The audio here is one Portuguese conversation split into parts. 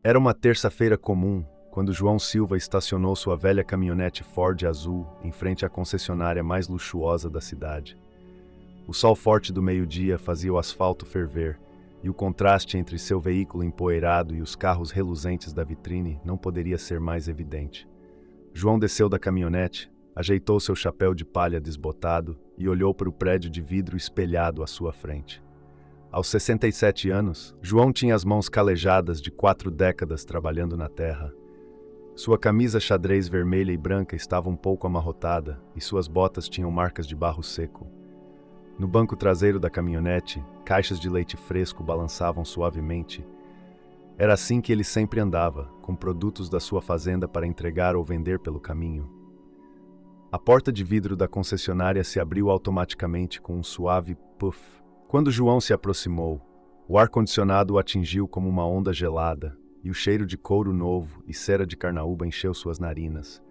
Era uma terça-feira comum, quando João Silva estacionou sua velha caminhonete Ford azul em frente à concessionária mais luxuosa da cidade. O sol forte do meio-dia fazia o asfalto ferver, e o contraste entre seu veículo empoeirado e os carros reluzentes da vitrine não poderia ser mais evidente. João desceu da caminhonete, ajeitou seu chapéu de palha desbotado e olhou para o prédio de vidro espelhado à sua frente. Aos 67 anos, João tinha as mãos calejadas de 4 décadas trabalhando na terra. Sua camisa xadrez vermelha e branca estava um pouco amarrotada e suas botas tinham marcas de barro seco. No banco traseiro da caminhonete, caixas de leite fresco balançavam suavemente. Era assim que ele sempre andava, com produtos da sua fazenda para entregar ou vender pelo caminho. A porta de vidro da concessionária se abriu automaticamente com um suave puff. Quando João se aproximou, o ar-condicionado o atingiu como uma onda gelada, e o cheiro de couro novo e cera de carnaúba encheu suas narinas.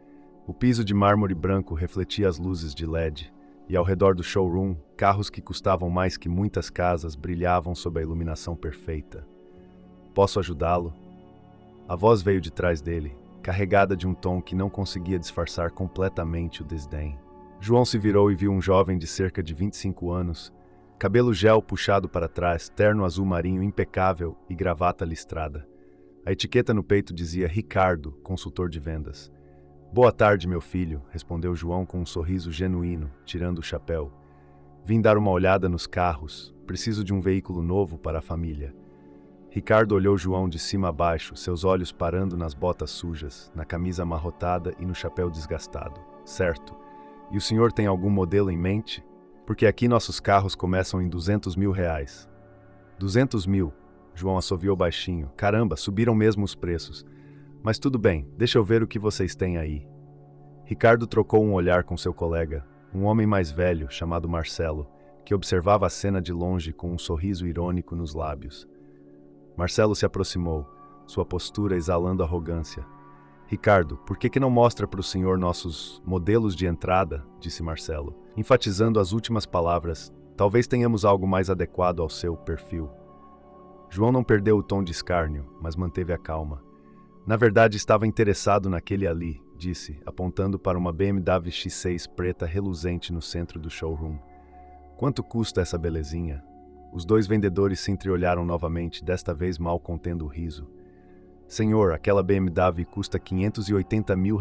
O piso de mármore branco refletia as luzes de LED, e ao redor do showroom, carros que custavam mais que muitas casas brilhavam sob a iluminação perfeita. "Posso ajudá-lo?" A voz veio de trás dele, carregada de um tom que não conseguia disfarçar completamente o desdém. João se virou e viu um jovem de cerca de 25 anos, cabelo gel puxado para trás, terno azul marinho impecável e gravata listrada. A etiqueta no peito dizia Ricardo, consultor de vendas. "Boa tarde, meu filho", respondeu João com um sorriso genuíno, tirando o chapéu. "Vim dar uma olhada nos carros. Preciso de um veículo novo para a família." Ricardo olhou João de cima a baixo, seus olhos parando nas botas sujas, na camisa amarrotada e no chapéu desgastado. "Certo. E o senhor tem algum modelo em mente? Porque aqui nossos carros começam em R$ 200 mil. 200 mil, João assoviou baixinho. Caramba, subiram mesmo os preços. Mas tudo bem, deixa eu ver o que vocês têm aí. Ricardo trocou um olhar com seu colega, um homem mais velho, chamado Marcelo, que observava a cena de longe com um sorriso irônico nos lábios. Marcelo se aproximou, sua postura exalando arrogância. "Ricardo, por que não mostra para o senhor nossos modelos de entrada?" disse Marcelo, enfatizando as últimas palavras. "Talvez tenhamos algo mais adequado ao seu perfil." João não perdeu o tom de escárnio, mas manteve a calma. "Na verdade, estava interessado naquele ali", disse, apontando para uma BMW X6 preta reluzente no centro do showroom. "Quanto custa essa belezinha?" Os dois vendedores se entreolharam novamente, desta vez mal contendo o riso. "Senhor, aquela BMW custa R$ 580 mil",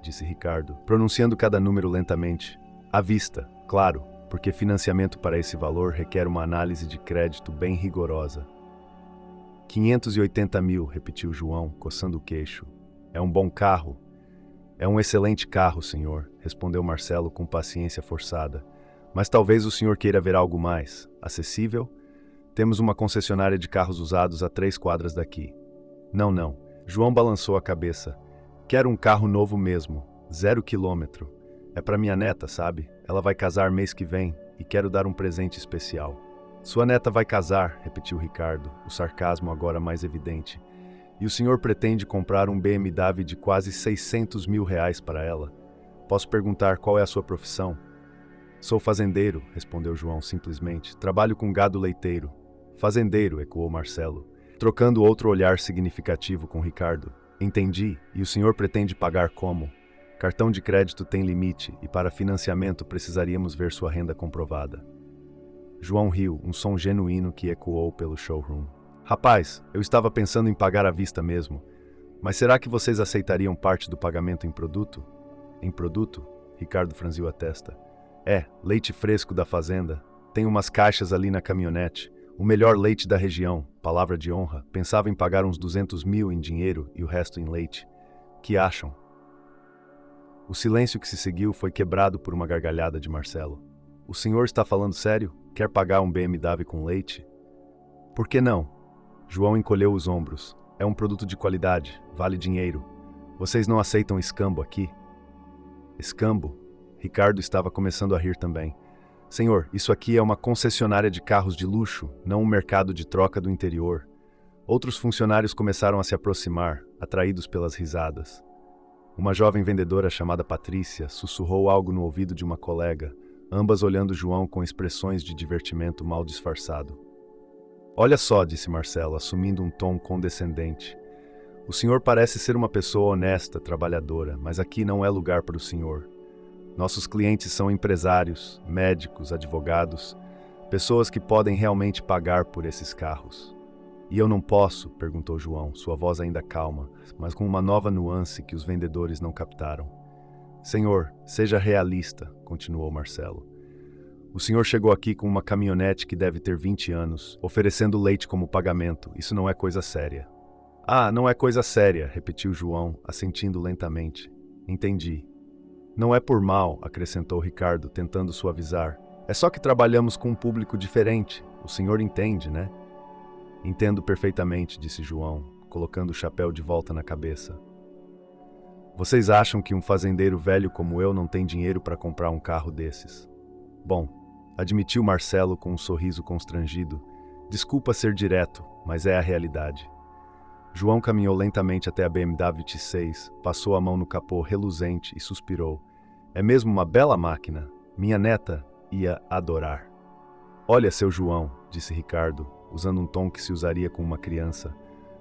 disse Ricardo, pronunciando cada número lentamente. "À vista, claro, porque financiamento para esse valor requer uma análise de crédito bem rigorosa." 580 mil, repetiu João, coçando o queixo. "É um bom carro?" "É um excelente carro, senhor", respondeu Marcelo com paciência forçada. "Mas talvez o senhor queira ver algo mais acessível? Temos uma concessionária de carros usados a 3 quadras daqui." Não, não. João balançou a cabeça. "Quero um carro novo mesmo, 0 quilômetro. É para minha neta, sabe? Ela vai casar mês que vem e quero dar um presente especial." "Sua neta vai casar", repetiu Ricardo, o sarcasmo agora mais evidente. "E o senhor pretende comprar um BMW de quase R$ 600 mil para ela? Posso perguntar qual é a sua profissão?" "Sou fazendeiro", respondeu João simplesmente. "Trabalho com gado leiteiro." "Fazendeiro", ecoou Marcelo, trocando outro olhar significativo com Ricardo. "Entendi. E o senhor pretende pagar como?" "Cartão de crédito tem limite e para financiamento precisaríamos ver sua renda comprovada." João riu, um som genuíno que ecoou pelo showroom. "Rapaz, eu estava pensando em pagar à vista mesmo. Mas será que vocês aceitariam parte do pagamento em produto?" "Em produto?" Ricardo franziu a testa. "É, leite fresco da fazenda. Tem umas caixas ali na caminhonete. O melhor leite da região, palavra de honra. Pensava em pagar uns 200 mil em dinheiro e o resto em leite. Que acham?" O silêncio que se seguiu foi quebrado por uma gargalhada de Marcelo. "O senhor está falando sério? Quer pagar um BMW com leite?" "Por que não?" João encolheu os ombros. "É um produto de qualidade, vale dinheiro. Vocês não aceitam escambo aqui?" "Escambo?" Ricardo estava começando a rir também. "Senhor, isso aqui é uma concessionária de carros de luxo, não um mercado de troca do interior." Outros funcionários começaram a se aproximar, atraídos pelas risadas. Uma jovem vendedora chamada Patrícia sussurrou algo no ouvido de uma colega, ambas olhando João com expressões de divertimento mal disfarçado. "Olha só", disse Marcelo, assumindo um tom condescendente. O senhor parece ser uma pessoa honesta, trabalhadora, mas aqui não é lugar para o senhor. Nossos clientes são empresários, médicos, advogados, pessoas que podem realmente pagar por esses carros. E eu não posso? Perguntou João, sua voz ainda calma, mas com uma nova nuance que os vendedores não captaram. Senhor, seja realista, continuou Marcelo. O senhor chegou aqui com uma caminhonete que deve ter 20 anos, oferecendo leite como pagamento. Isso não é coisa séria. Ah, não é coisa séria, repetiu João, assentindo lentamente. Entendi. Não é por mal, acrescentou Ricardo, tentando suavizar. É só que trabalhamos com um público diferente. O senhor entende, né? Entendo perfeitamente, disse João, colocando o chapéu de volta na cabeça. Vocês acham que um fazendeiro velho como eu não tem dinheiro para comprar um carro desses? Bom, admitiu Marcelo com um sorriso constrangido. Desculpa ser direto, mas é a realidade. João caminhou lentamente até a BMW T6, passou a mão no capô reluzente e suspirou. É mesmo uma bela máquina. Minha neta ia adorar. Olha, seu João, disse Ricardo, usando um tom que se usaria com uma criança.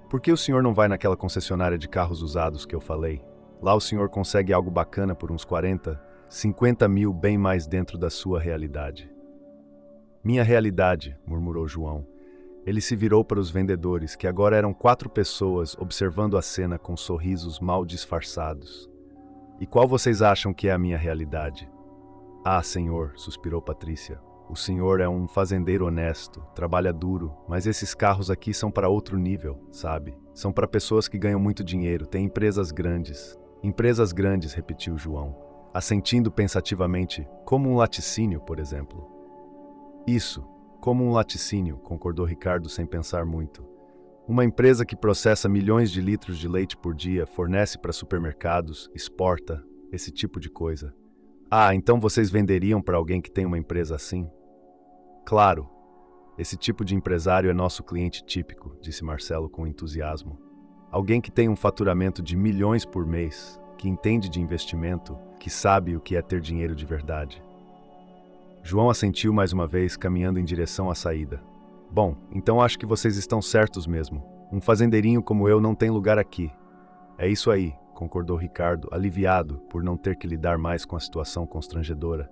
Por que o senhor não vai naquela concessionária de carros usados que eu falei? Lá o senhor consegue algo bacana por uns 40, 50 mil bem mais dentro da sua realidade. Minha realidade, murmurou João. Ele se virou para os vendedores, que agora eram 4 pessoas observando a cena com sorrisos mal disfarçados. E qual vocês acham que é a minha realidade? Ah, senhor, suspirou Patrícia. O senhor é um fazendeiro honesto, trabalha duro, mas esses carros aqui são para outro nível, sabe? São para pessoas que ganham muito dinheiro, têm empresas grandes. Empresas grandes, repetiu João, assentindo pensativamente, como um laticínio, por exemplo. Isso, como um laticínio, concordou Ricardo sem pensar muito. Uma empresa que processa milhões de litros de leite por dia, fornece para supermercados, exporta, esse tipo de coisa. Ah, então vocês venderiam para alguém que tem uma empresa assim? Claro, esse tipo de empresário é nosso cliente típico, disse Marcelo com entusiasmo. Alguém que tem um faturamento de milhões por mês, que entende de investimento, que sabe o que é ter dinheiro de verdade. João assentiu mais uma vez, caminhando em direção à saída. Bom, então acho que vocês estão certos mesmo. Um fazendeirinho como eu não tem lugar aqui. É isso aí, concordou Ricardo, aliviado por não ter que lidar mais com a situação constrangedora.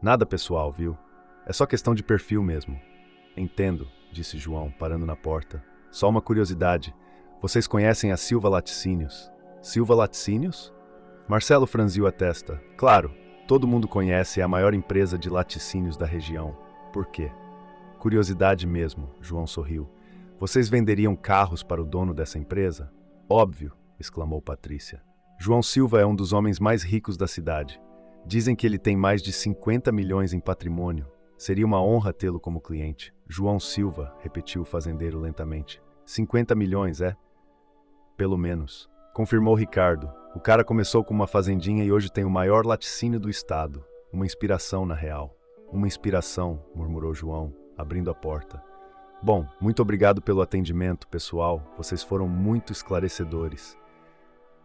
Nada pessoal, viu? É só questão de perfil mesmo. Entendo, disse João, parando na porta. Só uma curiosidade. Vocês conhecem a Silva Laticínios? Silva Laticínios? Marcelo franziu a testa. Claro, todo mundo conhece, é a maior empresa de laticínios da região. Por quê? Curiosidade mesmo, João sorriu. Vocês venderiam carros para o dono dessa empresa? Óbvio, exclamou Patrícia. João Silva é um dos homens mais ricos da cidade. Dizem que ele tem mais de 50 milhões em patrimônio. Seria uma honra tê-lo como cliente. João Silva, repetiu o fazendeiro lentamente. 50 milhões, é? Pelo menos. Confirmou Ricardo. O cara começou com uma fazendinha e hoje tem o maior laticínio do estado. Uma inspiração, na real. Uma inspiração, murmurou João, abrindo a porta. Bom, muito obrigado pelo atendimento, pessoal. Vocês foram muito esclarecedores.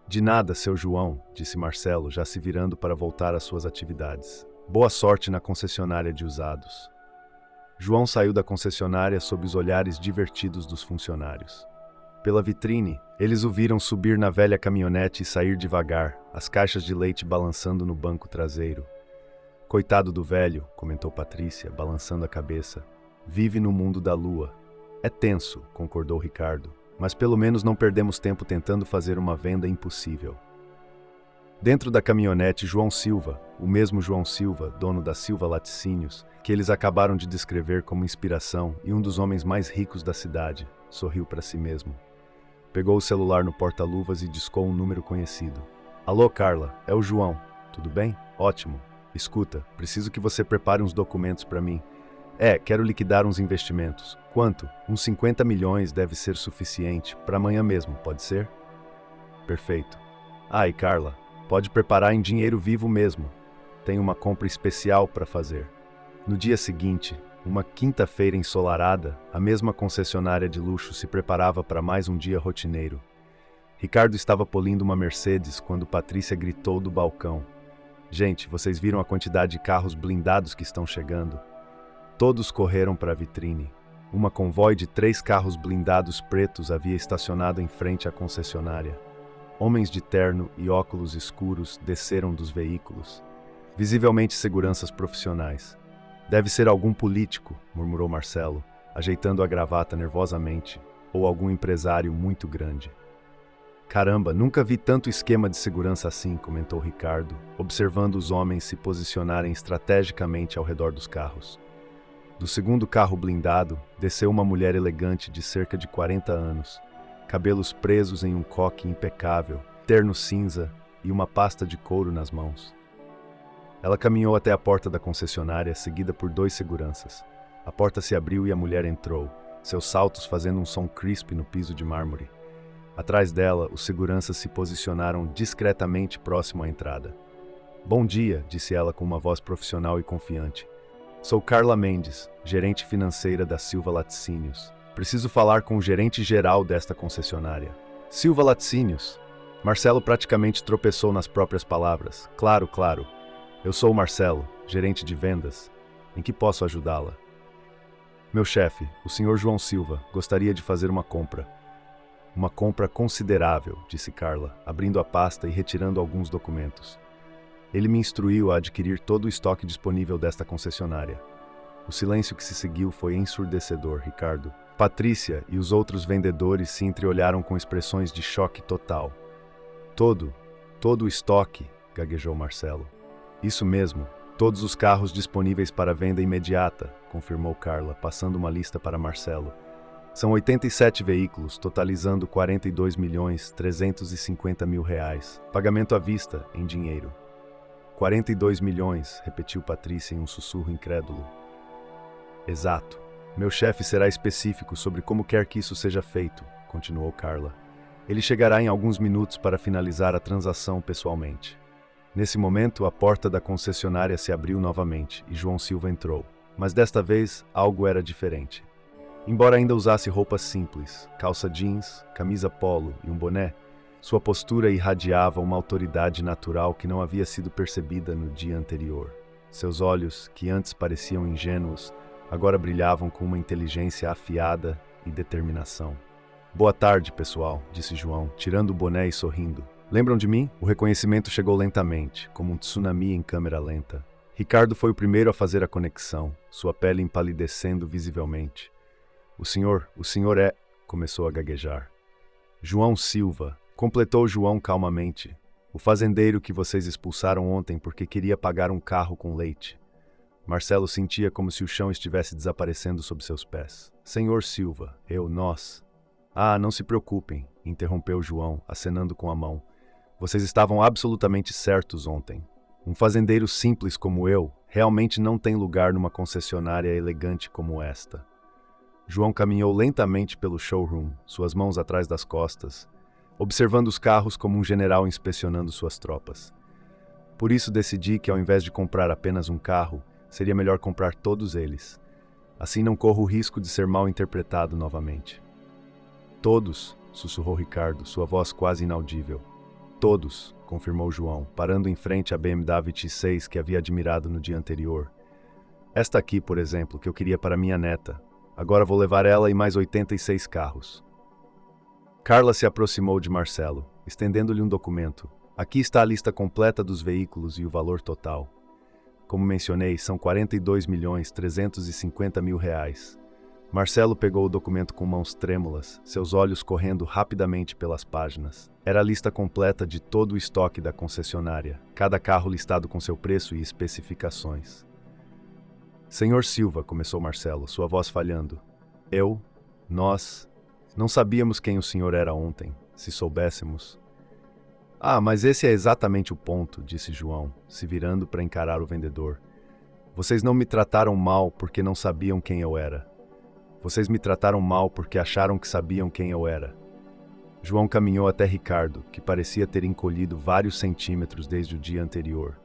De nada, seu João, disse Marcelo, já se virando para voltar às suas atividades. Boa sorte na concessionária de usados. João saiu da concessionária sob os olhares divertidos dos funcionários. Pela vitrine, eles o viram subir na velha caminhonete e sair devagar, as caixas de leite balançando no banco traseiro. Coitado do velho, comentou Patrícia, balançando a cabeça. Vive no mundo da lua. É tenso, concordou Ricardo, mas pelo menos não perdemos tempo tentando fazer uma venda impossível. Dentro da caminhonete, João Silva, o mesmo João Silva, dono da Silva Laticínios, que eles acabaram de descrever como inspiração e um dos homens mais ricos da cidade, sorriu para si mesmo. Pegou o celular no porta-luvas e discou um número conhecido. Alô, Carla, é o João. Tudo bem? Ótimo. Escuta, preciso que você prepare uns documentos para mim. Quero liquidar uns investimentos. Quanto? Uns 50 milhões deve ser suficiente. Para amanhã mesmo, pode ser? Perfeito. E Carla, pode preparar em dinheiro vivo mesmo. Tenho uma compra especial para fazer. No dia seguinte, uma quinta-feira ensolarada, a mesma concessionária de luxo se preparava para mais um dia rotineiro. Ricardo estava polindo uma Mercedes quando Patrícia gritou do balcão. Gente, vocês viram a quantidade de carros blindados que estão chegando? Todos correram para a vitrine. Uma convoy de 3 carros blindados pretos havia estacionado em frente à concessionária. Homens de terno e óculos escuros desceram dos veículos, visivelmente seguranças profissionais. Deve ser algum político, murmurou Marcelo, ajeitando a gravata nervosamente, ou algum empresário muito grande. Caramba, nunca vi tanto esquema de segurança assim, comentou Ricardo, observando os homens se posicionarem estrategicamente ao redor dos carros. Do segundo carro blindado, desceu uma mulher elegante de cerca de 40 anos, cabelos presos em um coque impecável, terno cinza e uma pasta de couro nas mãos. Ela caminhou até a porta da concessionária, seguida por 2 seguranças. A porta se abriu e a mulher entrou, seus saltos fazendo um som crisp no piso de mármore. Atrás dela, os seguranças se posicionaram discretamente próximo à entrada. Bom dia, disse ela com uma voz profissional e confiante. Sou Carla Mendes, gerente financeira da Silva Laticínios. Preciso falar com o gerente geral desta concessionária. Silva Laticínios. Marcelo praticamente tropeçou nas próprias palavras. Claro, claro. Eu sou o Marcelo, gerente de vendas. Em que posso ajudá-la? Meu chefe, o senhor João Silva, gostaria de fazer uma compra. Uma compra considerável, disse Carla, abrindo a pasta e retirando alguns documentos. Ele me instruiu a adquirir todo o estoque disponível desta concessionária. O silêncio que se seguiu foi ensurdecedor, Ricardo. Patrícia e os outros vendedores se entreolharam com expressões de choque total. Todo o estoque, gaguejou Marcelo. Isso mesmo, todos os carros disponíveis para venda imediata, confirmou Carla, passando uma lista para Marcelo. São 87 veículos, totalizando 42.350.000 reais. Pagamento à vista, em dinheiro. 42 milhões, repetiu Patrícia em um sussurro incrédulo. Exato. Meu chefe será específico sobre como quer que isso seja feito, continuou Carla. Ele chegará em alguns minutos para finalizar a transação pessoalmente. Nesse momento, a porta da concessionária se abriu novamente e João Silva entrou. Mas desta vez, algo era diferente. Embora ainda usasse roupas simples, calça jeans, camisa polo e um boné, sua postura irradiava uma autoridade natural que não havia sido percebida no dia anterior. Seus olhos, que antes pareciam ingênuos, agora brilhavam com uma inteligência afiada e determinação. Boa tarde, pessoal, disse João, tirando o boné e sorrindo. Lembram de mim? O reconhecimento chegou lentamente, como um tsunami em câmera lenta. Ricardo foi o primeiro a fazer a conexão, sua pele empalidecendo visivelmente. O senhor é... começou a gaguejar. João Silva, completou João calmamente. O fazendeiro que vocês expulsaram ontem porque queria pagar um carro com leite. Marcelo sentia como se o chão estivesse desaparecendo sob seus pés. Senhor Silva, nós... Ah, não se preocupem, interrompeu João, acenando com a mão. Vocês estavam absolutamente certos ontem. Um fazendeiro simples como eu realmente não tem lugar numa concessionária elegante como esta. João caminhou lentamente pelo showroom, suas mãos atrás das costas, observando os carros como um general inspecionando suas tropas. Por isso decidi que ao invés de comprar apenas um carro, seria melhor comprar todos eles. Assim não corro o risco de ser mal interpretado novamente. Todos, sussurrou Ricardo, sua voz quase inaudível. Todos, confirmou João, parando em frente à BMW X6 que havia admirado no dia anterior. Esta aqui, por exemplo, que eu queria para minha neta. Agora vou levar ela e mais 86 carros. Carla se aproximou de Marcelo, estendendo-lhe um documento. Aqui está a lista completa dos veículos e o valor total. Como mencionei, são 42.350.000 reais. Marcelo pegou o documento com mãos trêmulas, seus olhos correndo rapidamente pelas páginas. Era a lista completa de todo o estoque da concessionária, cada carro listado com seu preço e especificações. Senhor Silva, começou Marcelo, sua voz falhando. Nós, não sabíamos quem o senhor era ontem, se soubéssemos. Ah, mas esse é exatamente o ponto, disse João, se virando para encarar o vendedor. Vocês não me trataram mal porque não sabiam quem eu era. Vocês me trataram mal porque acharam que sabiam quem eu era. João caminhou até Ricardo, que parecia ter encolhido vários centímetros desde o dia anterior.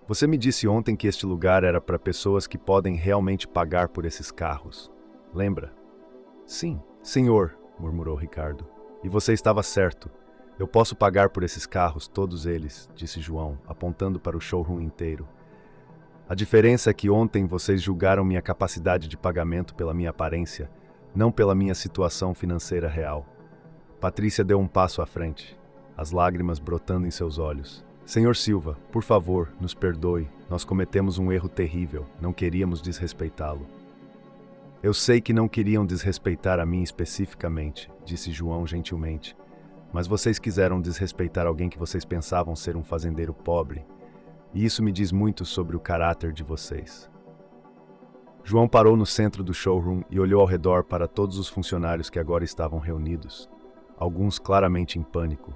Você me disse ontem que este lugar era para pessoas que podem realmente pagar por esses carros. Lembra? Sim, senhor, murmurou Ricardo. E você estava certo. Eu posso pagar por esses carros, todos eles, disse João, apontando para o showroom inteiro. A diferença é que ontem vocês julgaram minha capacidade de pagamento pela minha aparência, não pela minha situação financeira real. Patrícia deu um passo à frente, as lágrimas brotando em seus olhos. Senhor Silva, por favor, nos perdoe. Nós cometemos um erro terrível. Não queríamos desrespeitá-lo. Eu sei que não queriam desrespeitar a mim especificamente, disse João gentilmente. Mas vocês quiseram desrespeitar alguém que vocês pensavam ser um fazendeiro pobre. E isso me diz muito sobre o caráter de vocês. João parou no centro do showroom e olhou ao redor para todos os funcionários que agora estavam reunidos, alguns claramente em pânico.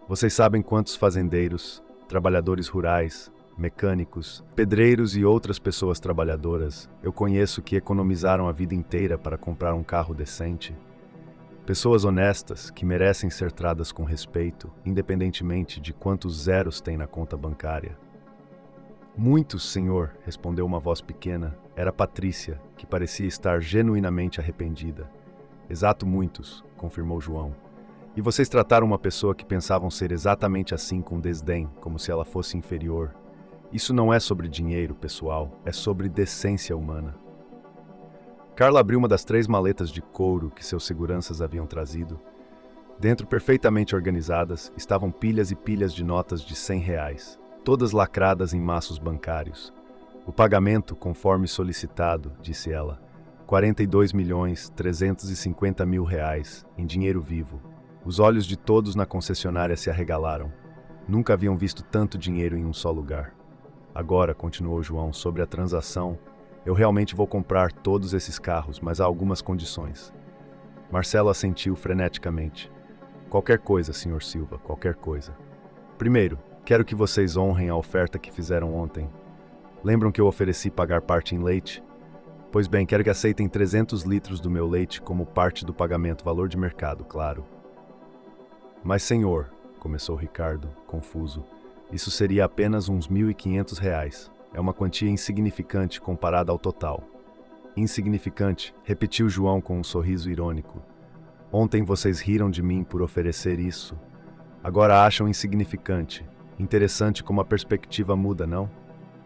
Vocês sabem quantos fazendeiros, trabalhadores rurais, mecânicos, pedreiros e outras pessoas trabalhadoras eu conheço que economizaram a vida inteira para comprar um carro decente? Pessoas honestas que merecem ser tratadas com respeito, independentemente de quantos zeros têm na conta bancária. Muitos, senhor, respondeu uma voz pequena. Era Patrícia, que parecia estar genuinamente arrependida. Exato, muitos, confirmou João. E vocês trataram uma pessoa que pensavam ser exatamente assim com desdém, como se ela fosse inferior. Isso não é sobre dinheiro, pessoal, é sobre decência humana. Carla abriu uma das 3 maletas de couro que seus seguranças haviam trazido. Dentro, perfeitamente organizadas, estavam pilhas e pilhas de notas de R$ 100, todas lacradas em maços bancários. O pagamento, conforme solicitado, disse ela, R$ 42.350.000 em dinheiro vivo. Os olhos de todos na concessionária se arregalaram. Nunca haviam visto tanto dinheiro em um só lugar. Agora, continuou João, sobre a transação, eu realmente vou comprar todos esses carros, mas há algumas condições. Marcelo assentiu freneticamente. Qualquer coisa, Sr. Silva, qualquer coisa. Primeiro, quero que vocês honrem a oferta que fizeram ontem. Lembram que eu ofereci pagar parte em leite? Pois bem, quero que aceitem 300 litros do meu leite como parte do pagamento, valor de mercado, claro. Mas, senhor, começou Ricardo, confuso, isso seria apenas uns R$ 1.500. É uma quantia insignificante comparada ao total. Insignificante, repetiu João com um sorriso irônico. Ontem vocês riram de mim por oferecer isso. Agora acham insignificante. Interessante como a perspectiva muda, não?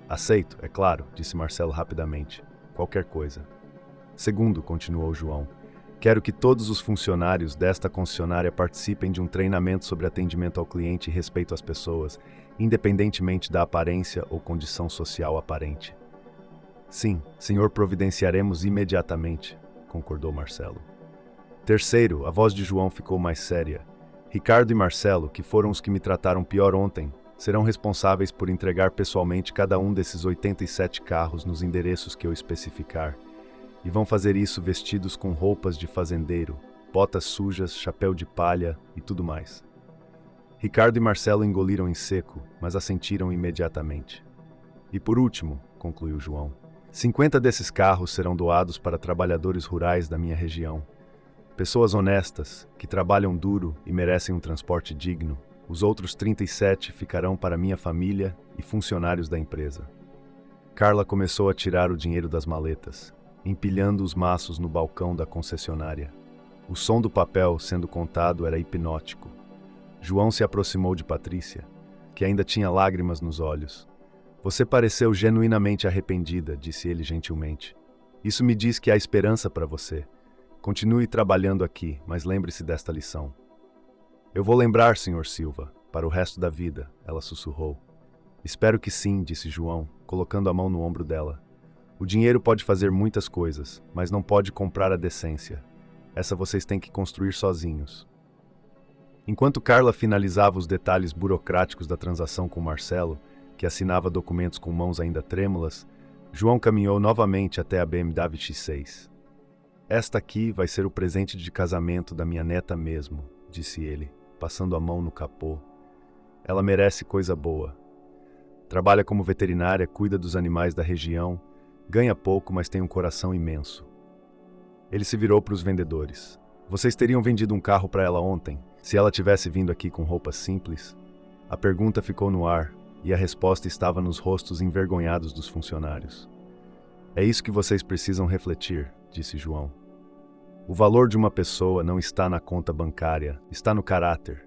Aceito, é claro, disse Marcelo rapidamente. Qualquer coisa. Segundo, continuou João, quero que todos os funcionários desta concessionária participem de um treinamento sobre atendimento ao cliente e respeito às pessoas, independentemente da aparência ou condição social aparente. Sim, senhor, providenciaremos imediatamente, concordou Marcelo. Terceiro, a voz de João ficou mais séria. Ricardo e Marcelo, que foram os que me trataram pior ontem, serão responsáveis por entregar pessoalmente cada um desses 87 carros nos endereços que eu especificar. E vão fazer isso vestidos com roupas de fazendeiro, botas sujas, chapéu de palha e tudo mais. Ricardo e Marcelo engoliram em seco, mas assentiram imediatamente. E por último, concluiu João, 50 desses carros serão doados para trabalhadores rurais da minha região. Pessoas honestas, que trabalham duro e merecem um transporte digno. Os outros 37 ficarão para minha família e funcionários da empresa. Carla começou a tirar o dinheiro das maletas, empilhando os maços no balcão da concessionária. O som do papel sendo contado era hipnótico. João se aproximou de Patrícia, que ainda tinha lágrimas nos olhos. Você pareceu genuinamente arrependida, disse ele gentilmente. Isso me diz que há esperança para você. Continue trabalhando aqui, mas lembre-se desta lição. Eu vou lembrar, Sr. Silva, para o resto da vida, ela sussurrou. Espero que sim, disse João, colocando a mão no ombro dela. O dinheiro pode fazer muitas coisas, mas não pode comprar a decência. Essa vocês têm que construir sozinhos. Enquanto Carla finalizava os detalhes burocráticos da transação com Marcelo, que assinava documentos com mãos ainda trêmulas, João caminhou novamente até a BMW X6. Esta aqui vai ser o presente de casamento da minha neta mesmo, disse ele, passando a mão no capô. Ela merece coisa boa. Trabalha como veterinária, cuida dos animais da região, ganha pouco, mas tem um coração imenso. Ele se virou para os vendedores. Vocês teriam vendido um carro para ela ontem, se ela tivesse vindo aqui com roupas simples? A pergunta ficou no ar, e a resposta estava nos rostos envergonhados dos funcionários. É isso que vocês precisam refletir, disse João. O valor de uma pessoa não está na conta bancária, está no caráter.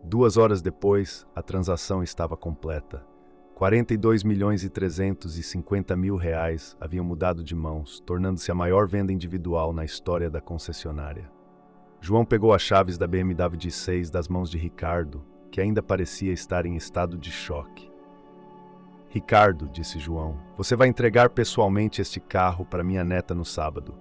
2 horas depois, a transação estava completa. 42.350.000 reais haviam mudado de mãos, tornando-se a maior venda individual na história da concessionária. João pegou as chaves da BMW D6 das mãos de Ricardo, que ainda parecia estar em estado de choque. Ricardo, disse João, você vai entregar pessoalmente este carro para minha neta no sábado.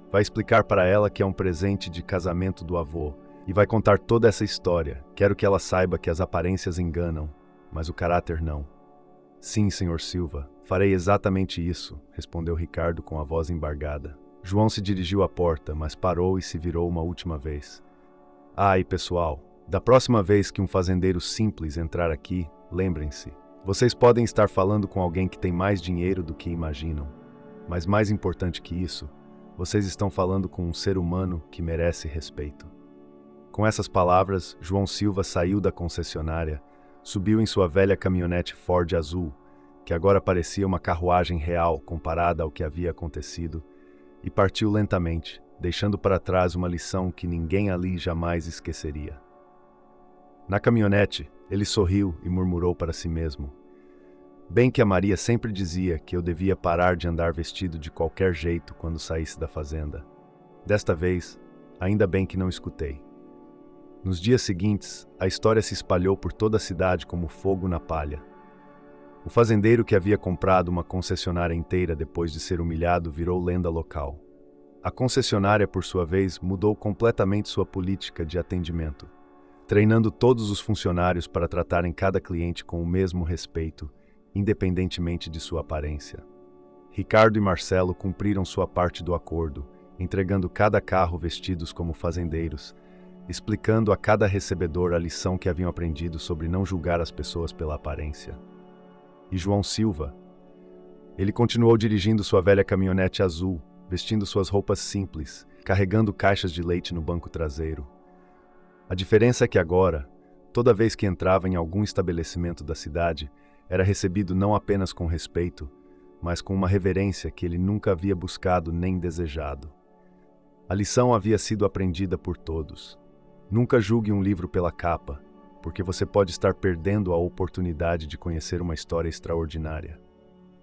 Vai explicar para ela que é um presente de casamento do avô e vai contar toda essa história. Quero que ela saiba que as aparências enganam, mas o caráter não. Sim, senhor Silva, farei exatamente isso, respondeu Ricardo com a voz embargada. João se dirigiu à porta, mas parou e se virou uma última vez. E pessoal, da próxima vez que um fazendeiro simples entrar aqui, lembrem-se, vocês podem estar falando com alguém que tem mais dinheiro do que imaginam. Mas mais importante que isso, vocês estão falando com um ser humano que merece respeito. Com essas palavras, João Silva saiu da concessionária, subiu em sua velha caminhonete Ford azul, que agora parecia uma carruagem real comparada ao que havia acontecido, e partiu lentamente, deixando para trás uma lição que ninguém ali jamais esqueceria. Na caminhonete, ele sorriu e murmurou para si mesmo. Bem que a Maria sempre dizia que eu devia parar de andar vestido de qualquer jeito quando saísse da fazenda. Desta vez, ainda bem que não escutei. Nos dias seguintes, a história se espalhou por toda a cidade como fogo na palha. O fazendeiro que havia comprado uma concessionária inteira depois de ser humilhado virou lenda local. A concessionária, por sua vez, mudou completamente sua política de atendimento, treinando todos os funcionários para tratarem cada cliente com o mesmo respeito, independentemente de sua aparência. Ricardo e Marcelo cumpriram sua parte do acordo, entregando cada carro vestidos como fazendeiros, explicando a cada recebedor a lição que haviam aprendido sobre não julgar as pessoas pela aparência. E João Silva? Ele continuou dirigindo sua velha caminhonete azul, vestindo suas roupas simples, carregando caixas de leite no banco traseiro. A diferença é que agora, toda vez que entrava em algum estabelecimento da cidade, era recebido não apenas com respeito, mas com uma reverência que ele nunca havia buscado nem desejado. A lição havia sido aprendida por todos. Nunca julgue um livro pela capa, porque você pode estar perdendo a oportunidade de conhecer uma história extraordinária.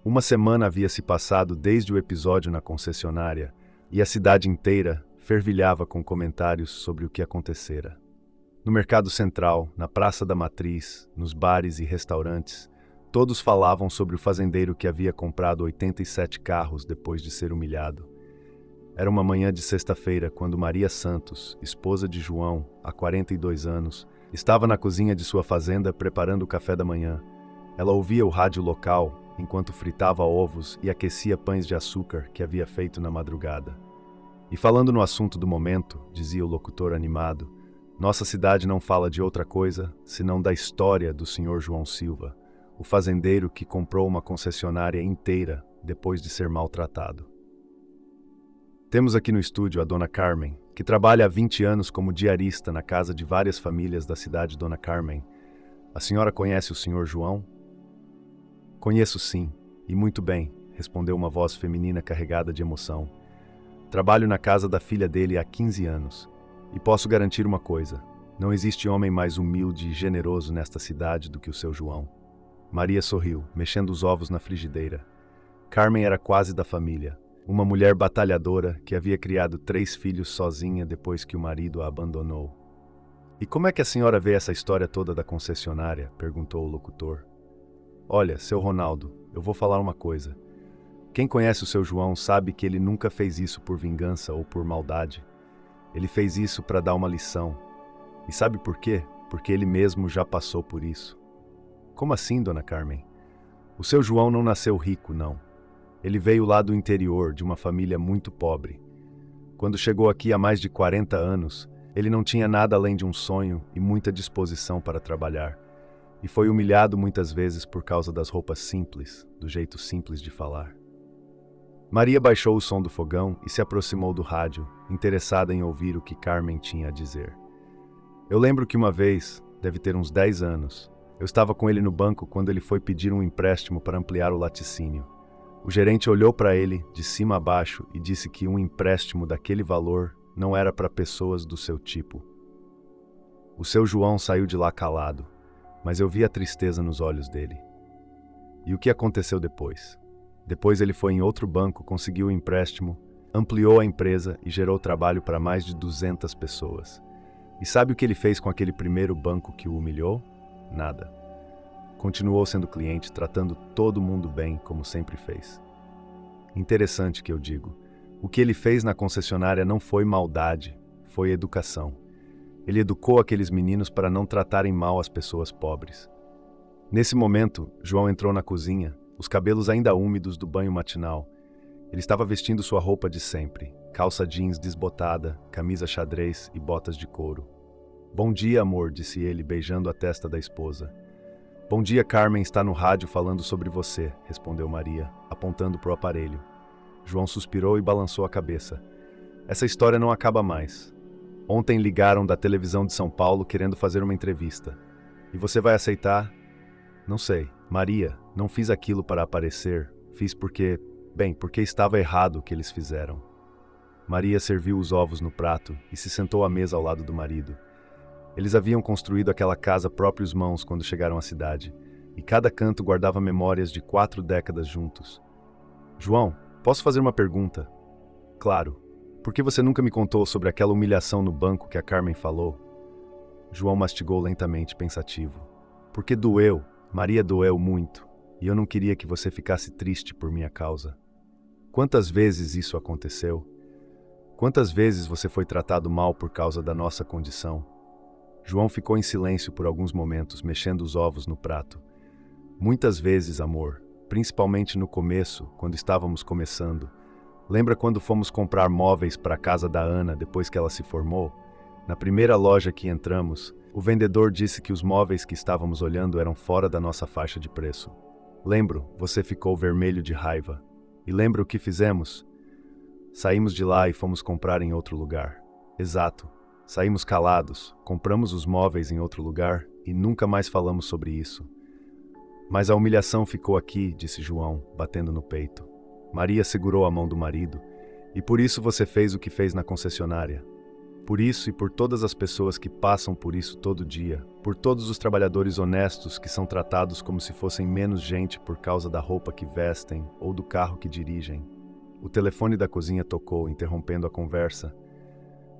Uma semana havia se passado desde o episódio na concessionária, e a cidade inteira fervilhava com comentários sobre o que acontecera. No mercado central, na Praça da Matriz, nos bares e restaurantes, todos falavam sobre o fazendeiro que havia comprado 87 carros depois de ser humilhado. Era uma manhã de sexta-feira quando Maria Santos, esposa de João, há 42 anos, estava na cozinha de sua fazenda preparando o café da manhã. Ela ouvia o rádio local enquanto fritava ovos e aquecia pães de açúcar que havia feito na madrugada. E falando no assunto do momento, dizia o locutor animado, nossa cidade não fala de outra coisa senão da história do Sr. João Silva, o fazendeiro que comprou uma concessionária inteira depois de ser maltratado. Temos aqui no estúdio a Dona Carmen, que trabalha há 20 anos como diarista na casa de várias famílias da cidade. Dona Carmen, a senhora conhece o Sr. João? Conheço sim, e muito bem, respondeu uma voz feminina carregada de emoção. Trabalho na casa da filha dele há 15 anos, e posso garantir uma coisa, não existe homem mais humilde e generoso nesta cidade do que o seu João. Maria sorriu, mexendo os ovos na frigideira. Carmen era quase da família, uma mulher batalhadora que havia criado 3 filhos sozinha depois que o marido a abandonou. E como é que a senhora vê essa história toda da concessionária? Perguntou o locutor. Olha, seu Ronaldo, eu vou falar uma coisa. Quem conhece o seu João sabe que ele nunca fez isso por vingança ou por maldade. Ele fez isso para dar uma lição. E sabe por quê? Porque ele mesmo já passou por isso. Como assim, Dona Carmen? O seu João não nasceu rico, não. Ele veio lá do interior, de uma família muito pobre. Quando chegou aqui há mais de 40 anos, ele não tinha nada além de um sonho e muita disposição para trabalhar. E foi humilhado muitas vezes por causa das roupas simples, do jeito simples de falar. Maria baixou o som do fogão e se aproximou do rádio, interessada em ouvir o que Carmen tinha a dizer. Eu lembro que uma vez, deve ter uns 10 anos, eu estava com ele no banco quando ele foi pedir um empréstimo para ampliar o laticínio. O gerente olhou para ele, de cima a baixo, e disse que um empréstimo daquele valor não era para pessoas do seu tipo. O seu João saiu de lá calado, mas eu vi a tristeza nos olhos dele. E o que aconteceu depois? Depois ele foi em outro banco, conseguiu um empréstimo, ampliou a empresa e gerou trabalho para mais de 200 pessoas. E sabe o que ele fez com aquele primeiro banco que o humilhou? Nada. Continuou sendo cliente, tratando todo mundo bem, como sempre fez. Interessante que eu digo. O que ele fez na concessionária não foi maldade, foi educação. Ele educou aqueles meninos para não tratarem mal as pessoas pobres. Nesse momento, João entrou na cozinha, os cabelos ainda úmidos do banho matinal. Ele estava vestindo sua roupa de sempre, calça jeans desbotada, camisa xadrez e botas de couro. "Bom dia, amor", disse ele, beijando a testa da esposa. "Bom dia, Carmen está no rádio falando sobre você", respondeu Maria, apontando para o aparelho. João suspirou e balançou a cabeça. "Essa história não acaba mais. Ontem ligaram da televisão de São Paulo querendo fazer uma entrevista. E você vai aceitar?" "Não sei. Maria, não fiz aquilo para aparecer. Fiz porque estava errado o que eles fizeram." Maria serviu os ovos no prato e se sentou à mesa ao lado do marido. Eles haviam construído aquela casa próprios mãos quando chegaram à cidade, e cada canto guardava memórias de 4 décadas juntos. "João, posso fazer uma pergunta?" "Claro. Por que você nunca me contou sobre aquela humilhação no banco que a Carmen falou?" João mastigou lentamente, pensativo. "Porque doeu. Maria, doeu muito, e eu não queria que você ficasse triste por minha causa." "Quantas vezes isso aconteceu? Quantas vezes você foi tratado mal por causa da nossa condição?" João ficou em silêncio por alguns momentos, mexendo os ovos no prato. "Muitas vezes, amor, principalmente no começo, quando estávamos começando. Lembra quando fomos comprar móveis para a casa da Ana depois que ela se formou? Na primeira loja que entramos, o vendedor disse que os móveis que estávamos olhando eram fora da nossa faixa de preço. Lembro, você ficou vermelho de raiva. E lembra o que fizemos? Saímos de lá e fomos comprar em outro lugar." "Exato. Saímos calados, compramos os móveis em outro lugar e nunca mais falamos sobre isso." "Mas a humilhação ficou aqui", disse João, batendo no peito. Maria segurou a mão do marido. "E por isso você fez o que fez na concessionária. Por isso e por todas as pessoas que passam por isso todo dia, por todos os trabalhadores honestos que são tratados como se fossem menos gente por causa da roupa que vestem ou do carro que dirigem." O telefone da cozinha tocou, interrompendo a conversa.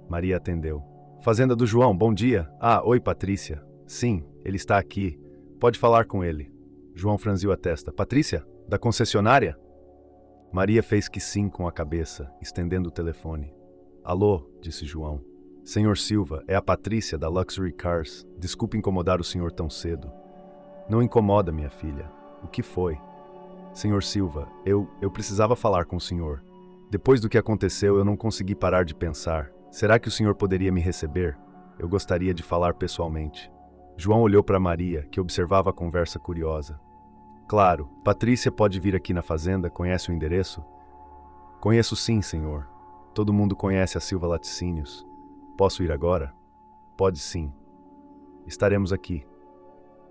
Maria atendeu. "Fazenda do João, bom dia." "Ah, oi, Patrícia." "Sim, ele está aqui. Pode falar com ele." João franziu a testa. "Patrícia? Da concessionária?" Maria fez que sim com a cabeça, estendendo o telefone. "Alô", disse João. "Senhor Silva, é a Patrícia da Luxury Cars. Desculpe incomodar o senhor tão cedo." "Não incomoda, minha filha. O que foi?" "Senhor Silva, eu precisava falar com o senhor. Depois do que aconteceu, eu não consegui parar de pensar. Será que o senhor poderia me receber? Eu gostaria de falar pessoalmente." João olhou para Maria, que observava a conversa curiosa. "Claro, Patrícia pode vir aqui na fazenda, conhece o endereço?" "Conheço sim, senhor. Todo mundo conhece a Silva Laticínios. Posso ir agora?" "Pode sim. Estaremos aqui."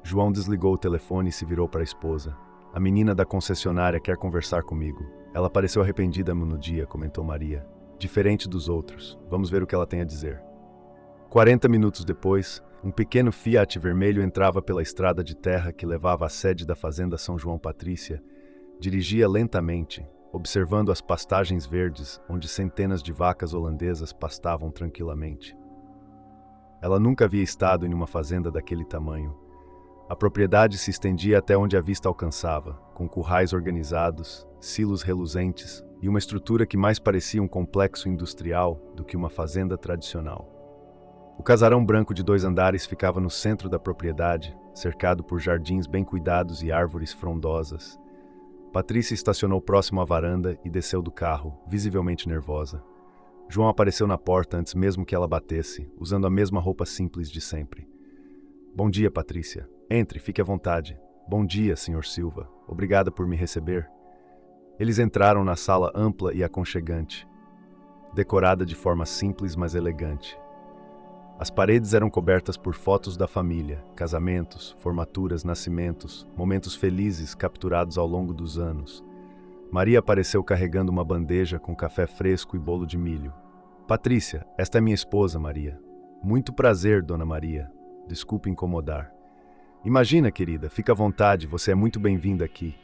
João desligou o telefone e se virou para a esposa. "A menina da concessionária quer conversar comigo. Ela pareceu arrependida no dia", comentou Maria. "Diferente dos outros. Vamos ver o que ela tem a dizer." 40 minutos depois, um pequeno Fiat vermelho entrava pela estrada de terra que levava à sede da fazenda São João Patrícia. Dirigia lentamente, observando as pastagens verdes onde centenas de vacas holandesas pastavam tranquilamente. Ela nunca havia estado em uma fazenda daquele tamanho. A propriedade se estendia até onde a vista alcançava, com currais organizados, silos reluzentes e uma estrutura que mais parecia um complexo industrial do que uma fazenda tradicional. O casarão branco de 2 andares ficava no centro da propriedade, cercado por jardins bem cuidados e árvores frondosas. Patrícia estacionou próximo à varanda e desceu do carro, visivelmente nervosa. João apareceu na porta antes mesmo que ela batesse, usando a mesma roupa simples de sempre. "Bom dia, Patrícia. Entre, fique à vontade." "Bom dia, Sr. Silva. Obrigada por me receber." Eles entraram na sala ampla e aconchegante, decorada de forma simples mas elegante. As paredes eram cobertas por fotos da família, casamentos, formaturas, nascimentos, momentos felizes capturados ao longo dos anos. Maria apareceu carregando uma bandeja com café fresco e bolo de milho. "Patrícia, esta é minha esposa, Maria." "Muito prazer, Dona Maria. Desculpe incomodar." Imagina, querida, fica à vontade, você é muito bem-vinda aqui.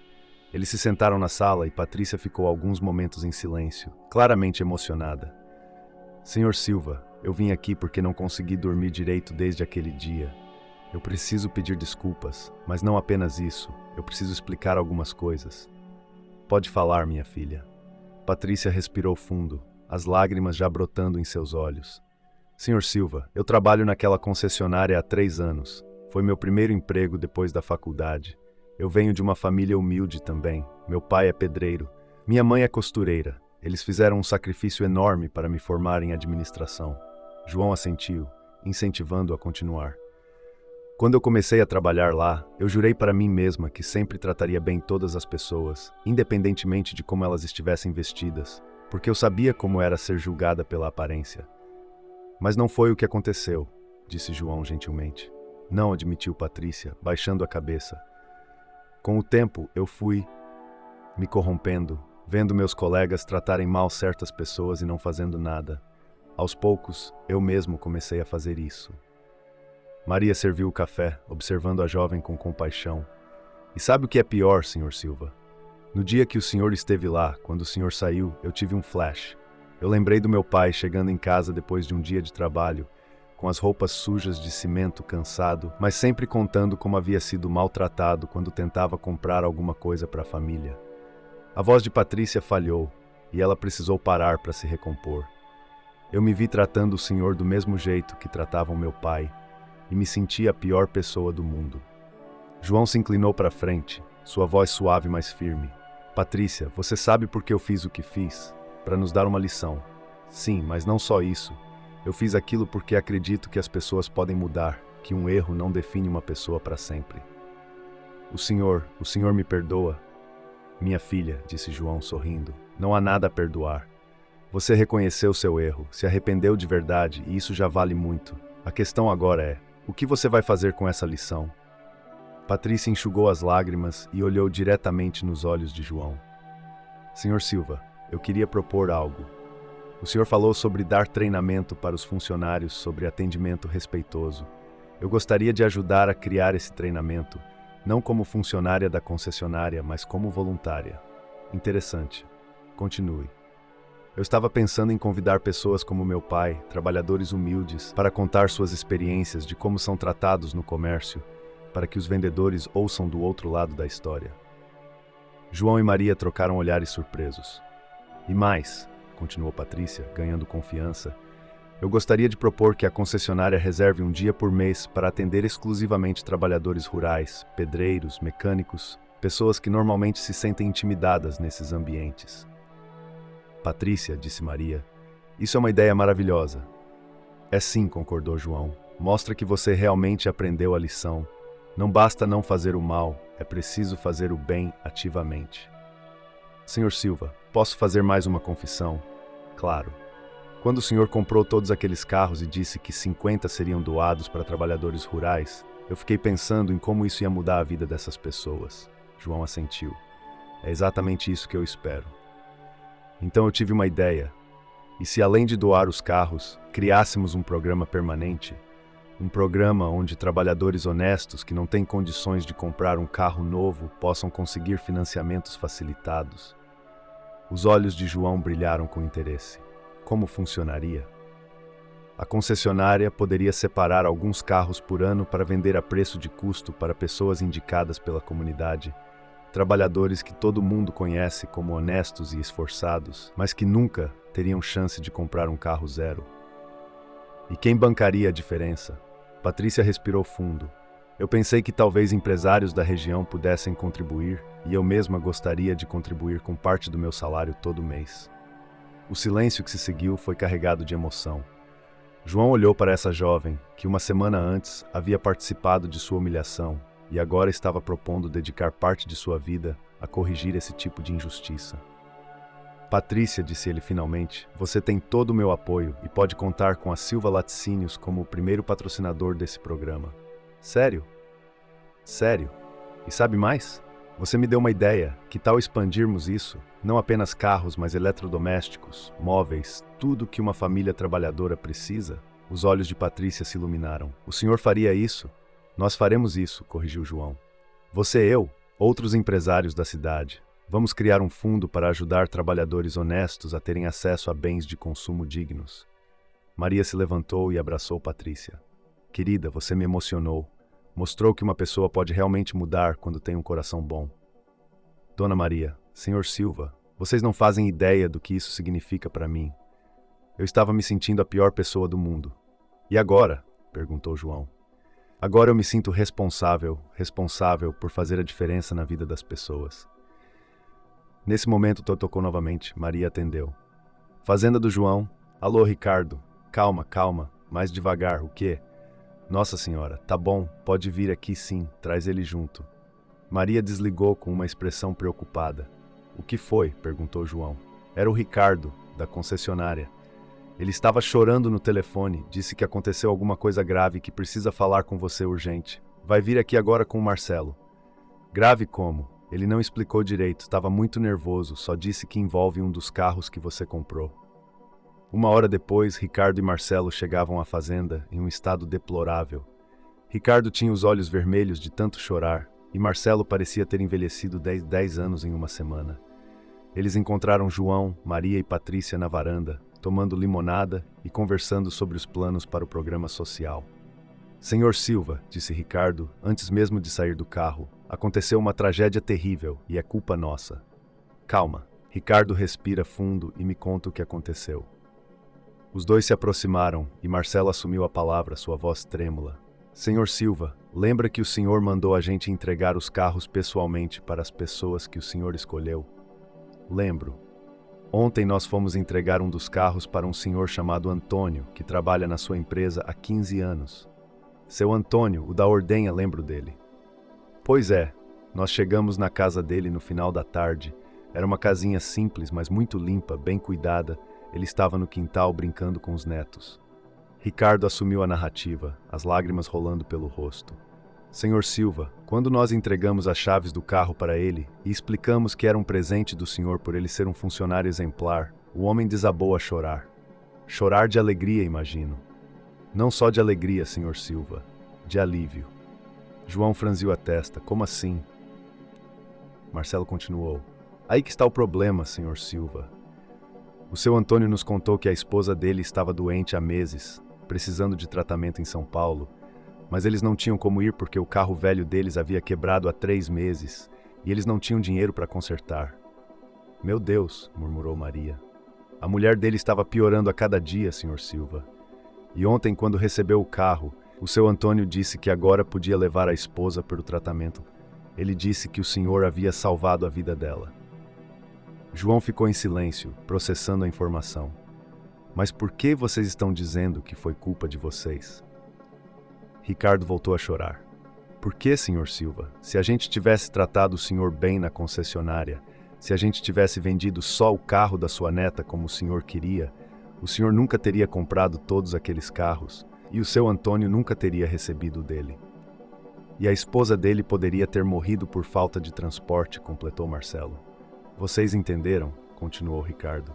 Eles se sentaram na sala e Patrícia ficou alguns momentos em silêncio, claramente emocionada. Senhor Silva, eu vim aqui porque não consegui dormir direito desde aquele dia. Eu preciso pedir desculpas, mas não apenas isso, eu preciso explicar algumas coisas. Pode falar, minha filha. Patrícia respirou fundo, as lágrimas já brotando em seus olhos. Senhor Silva, eu trabalho naquela concessionária há 3 anos. Foi meu primeiro emprego depois da faculdade. Eu venho de uma família humilde também. Meu pai é pedreiro. Minha mãe é costureira. Eles fizeram um sacrifício enorme para me formar em administração. João assentiu, incentivando-o a continuar. Quando eu comecei a trabalhar lá, eu jurei para mim mesma que sempre trataria bem todas as pessoas, independentemente de como elas estivessem vestidas, porque eu sabia como era ser julgada pela aparência. Mas não foi o que aconteceu, disse João gentilmente. Não, admitiu Patrícia, baixando a cabeça. Com o tempo, eu fui me corrompendo, vendo meus colegas tratarem mal certas pessoas e não fazendo nada. Aos poucos, eu mesmo comecei a fazer isso. Maria serviu o café, observando a jovem com compaixão. E sabe o que é pior, Sr. Silva? No dia que o senhor esteve lá, quando o senhor saiu, eu tive um flash. Eu lembrei do meu pai chegando em casa depois de um dia de trabalho, com as roupas sujas de cimento, cansado, mas sempre contando como havia sido maltratado quando tentava comprar alguma coisa para a família. A voz de Patrícia falhou, e ela precisou parar para se recompor. Eu me vi tratando o senhor do mesmo jeito que tratavam meu pai, e me senti a pior pessoa do mundo. João se inclinou para frente, sua voz suave, mas firme. Patrícia, você sabe por que eu fiz o que fiz? Para nos dar uma lição. Sim, mas não só isso. Eu fiz aquilo porque acredito que as pessoas podem mudar, que um erro não define uma pessoa para sempre. O senhor me perdoa? Minha filha, disse João sorrindo, não há nada a perdoar. Você reconheceu seu erro, se arrependeu de verdade e isso já vale muito. A questão agora é, o que você vai fazer com essa lição? Patrícia enxugou as lágrimas e olhou diretamente nos olhos de João. Senhor Silva, eu queria propor algo. O senhor falou sobre dar treinamento para os funcionários sobre atendimento respeitoso. Eu gostaria de ajudar a criar esse treinamento, não como funcionária da concessionária, mas como voluntária. Interessante. Continue. Eu estava pensando em convidar pessoas como meu pai, trabalhadores humildes, para contar suas experiências de como são tratados no comércio, para que os vendedores ouçam do outro lado da história. João e Maria trocaram olhares surpresos. E mais, continuou Patrícia, ganhando confiança, eu gostaria de propor que a concessionária reserve um dia por mês para atender exclusivamente trabalhadores rurais, pedreiros, mecânicos, pessoas que normalmente se sentem intimidadas nesses ambientes. Patrícia, disse Maria, isso é uma ideia maravilhosa. É sim, concordou João. Mostra que você realmente aprendeu a lição. Não basta não fazer o mal, é preciso fazer o bem ativamente. Senhor Silva, posso fazer mais uma confissão? Claro. Quando o senhor comprou todos aqueles carros e disse que 50 seriam doados para trabalhadores rurais, eu fiquei pensando em como isso ia mudar a vida dessas pessoas. João assentiu. É exatamente isso que eu espero. Então eu tive uma ideia. E se além de doar os carros, criássemos um programa permanente? Um programa onde trabalhadores honestos que não têm condições de comprar um carro novo possam conseguir financiamentos facilitados. Os olhos de João brilharam com interesse. Como funcionaria? A concessionária poderia separar alguns carros por ano para vender a preço de custo para pessoas indicadas pela comunidade, trabalhadores que todo mundo conhece como honestos e esforçados, mas que nunca teriam chance de comprar um carro zero. E quem bancaria a diferença? Patrícia respirou fundo. Eu pensei que talvez empresários da região pudessem contribuir, e eu mesma gostaria de contribuir com parte do meu salário todo mês. O silêncio que se seguiu foi carregado de emoção. João olhou para essa jovem, que uma semana antes havia participado de sua humilhação, e agora estava propondo dedicar parte de sua vida a corrigir esse tipo de injustiça. Patrícia, disse ele finalmente, você tem todo o meu apoio e pode contar com a Silva Laticínios como o primeiro patrocinador desse programa. Sério? Sério? E sabe mais? Você me deu uma ideia, que tal expandirmos isso? Não apenas carros, mas eletrodomésticos, móveis, tudo que uma família trabalhadora precisa? Os olhos de Patrícia se iluminaram. O senhor faria isso? Nós faremos isso, corrigiu João. Você e eu, outros empresários da cidade, vamos criar um fundo para ajudar trabalhadores honestos a terem acesso a bens de consumo dignos. Maria se levantou e abraçou Patrícia. Querida, você me emocionou. Mostrou que uma pessoa pode realmente mudar quando tem um coração bom. Dona Maria, Senhor Silva, vocês não fazem ideia do que isso significa para mim. Eu estava me sentindo a pior pessoa do mundo. E agora? Perguntou João. Agora eu me sinto responsável por fazer a diferença na vida das pessoas. Nesse momento, tocou novamente. Maria atendeu. Fazenda do João. Alô, Ricardo. Calma, calma. Mais devagar. O quê? Nossa senhora, tá bom. Pode vir aqui sim. Traz ele junto. Maria desligou com uma expressão preocupada. O que foi? Perguntou João. Era o Ricardo, da concessionária. Ele estava chorando no telefone. Disse que aconteceu alguma coisa grave e que precisa falar com você urgente. Vai vir aqui agora com o Marcelo. Grave como? Ele não explicou direito, estava muito nervoso, só disse que envolve um dos carros que você comprou. Uma hora depois, Ricardo e Marcelo chegavam à fazenda em um estado deplorável. Ricardo tinha os olhos vermelhos de tanto chorar, e Marcelo parecia ter envelhecido 10 anos em uma semana. Eles encontraram João, Maria e Patrícia na varanda, tomando limonada e conversando sobre os planos para o programa social. Senhor Silva, disse Ricardo, antes mesmo de sair do carro, aconteceu uma tragédia terrível e é culpa nossa. Calma. Ricardo respira fundo e me conta o que aconteceu. Os dois se aproximaram e Marcelo assumiu a palavra, sua voz trêmula. Senhor Silva, lembra que o senhor mandou a gente entregar os carros pessoalmente para as pessoas que o senhor escolheu? Lembro. Ontem nós fomos entregar um dos carros para um senhor chamado Antônio, que trabalha na sua empresa há 15 anos. Seu Antônio, o da ordenha, lembro dele. Pois é, nós chegamos na casa dele no final da tarde. Era uma casinha simples, mas muito limpa, bem cuidada. Ele estava no quintal brincando com os netos. Ricardo assumiu a narrativa, as lágrimas rolando pelo rosto. Senhor Silva, quando nós entregamos as chaves do carro para ele e explicamos que era um presente do senhor por ele ser um funcionário exemplar, o homem desabou a chorar. Chorar de alegria, imagino. Não só de alegria, senhor Silva, de alívio. João franziu a testa. Como assim? Marcelo continuou. Aí que está o problema, senhor Silva. O seu Antônio nos contou que a esposa dele estava doente há meses, precisando de tratamento em São Paulo, mas eles não tinham como ir porque o carro velho deles havia quebrado há 3 meses e eles não tinham dinheiro para consertar. Meu Deus, murmurou Maria. A mulher dele estava piorando a cada dia, senhor Silva. E ontem, quando recebeu o carro, o seu Antônio disse que agora podia levar a esposa para o tratamento. Ele disse que o senhor havia salvado a vida dela. João ficou em silêncio, processando a informação. Mas por que vocês estão dizendo que foi culpa de vocês? Ricardo voltou a chorar. Por que, senhor Silva? Se a gente tivesse tratado o senhor bem na concessionária, se a gente tivesse vendido só o carro da sua neta como o senhor queria, o senhor nunca teria comprado todos aqueles carros e o seu Antônio nunca teria recebido o dele. E a esposa dele poderia ter morrido por falta de transporte, completou Marcelo. Vocês entenderam? Continuou Ricardo.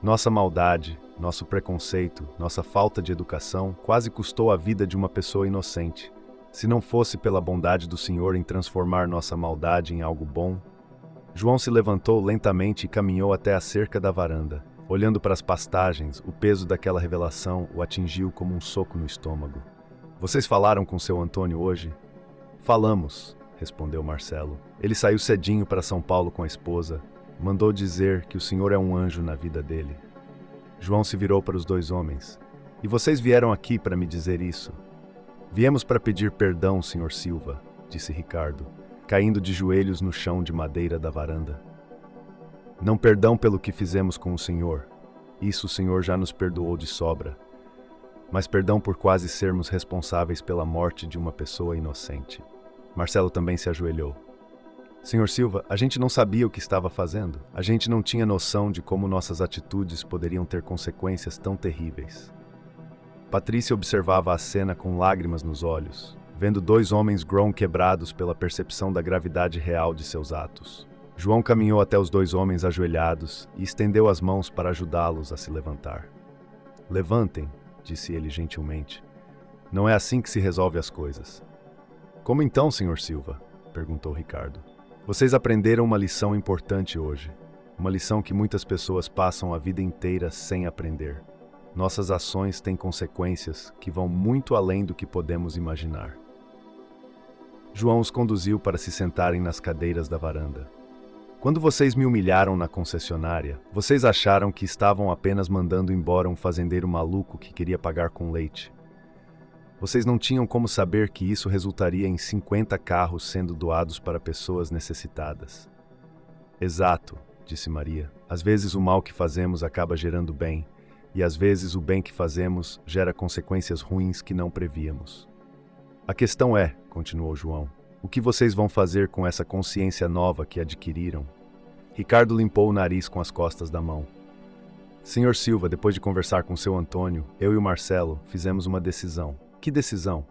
Nossa maldade, nosso preconceito, nossa falta de educação quase custou a vida de uma pessoa inocente. Se não fosse pela bondade do Senhor em transformar nossa maldade em algo bom... João se levantou lentamente e caminhou até a cerca da varanda. Olhando para as pastagens, o peso daquela revelação o atingiu como um soco no estômago. Vocês falaram com seu Antônio hoje? Falamos, respondeu Marcelo. Ele saiu cedinho para São Paulo com a esposa. Mandou dizer que o senhor é um anjo na vida dele. João se virou para os 2 homens. E vocês vieram aqui para me dizer isso? Viemos para pedir perdão, senhor Silva, disse Ricardo, caindo de joelhos no chão de madeira da varanda. Não perdão pelo que fizemos com o senhor. Isso o senhor já nos perdoou de sobra. Mas perdão por quase sermos responsáveis pela morte de uma pessoa inocente. Marcelo também se ajoelhou. Senhor Silva, a gente não sabia o que estava fazendo. A gente não tinha noção de como nossas atitudes poderiam ter consequências tão terríveis. Patrícia observava a cena com lágrimas nos olhos, vendo 2 homens grown quebrados pela percepção da gravidade real de seus atos. João caminhou até os 2 homens ajoelhados e estendeu as mãos para ajudá-los a se levantar. Levantem, disse ele gentilmente. Não é assim que se resolve as coisas. Como então, Sr. Silva? Perguntou Ricardo. Vocês aprenderam uma lição importante hoje. Uma lição que muitas pessoas passam a vida inteira sem aprender. Nossas ações têm consequências que vão muito além do que podemos imaginar. João os conduziu para se sentarem nas cadeiras da varanda. Quando vocês me humilharam na concessionária, vocês acharam que estavam apenas mandando embora um fazendeiro maluco que queria pagar com leite. Vocês não tinham como saber que isso resultaria em 50 carros sendo doados para pessoas necessitadas. Exato, disse Maria. Às vezes o mal que fazemos acaba gerando bem, e às vezes o bem que fazemos gera consequências ruins que não prevíamos. A questão é, continuou João, o que vocês vão fazer com essa consciência nova que adquiriram? Ricardo limpou o nariz com as costas da mão. Senhor Silva, depois de conversar com seu Antônio, eu e o Marcelo fizemos uma decisão. Que decisão?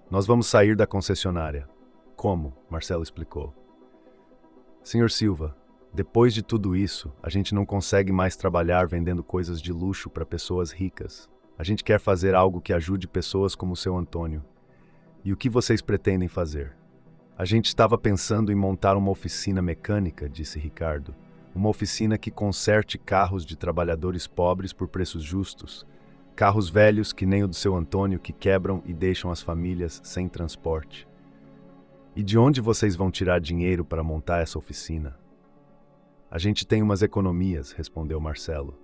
Nós vamos sair da concessionária. Como? Marcelo explicou. Senhor Silva, depois de tudo isso, a gente não consegue mais trabalhar vendendo coisas de luxo para pessoas ricas. A gente quer fazer algo que ajude pessoas como o seu Antônio. E o que vocês pretendem fazer? A gente estava pensando em montar uma oficina mecânica, disse Ricardo. Uma oficina que conserte carros de trabalhadores pobres por preços justos. Carros velhos que nem o do seu Antônio que quebram e deixam as famílias sem transporte. E de onde vocês vão tirar dinheiro para montar essa oficina? A gente tem umas economias, respondeu Marcelo.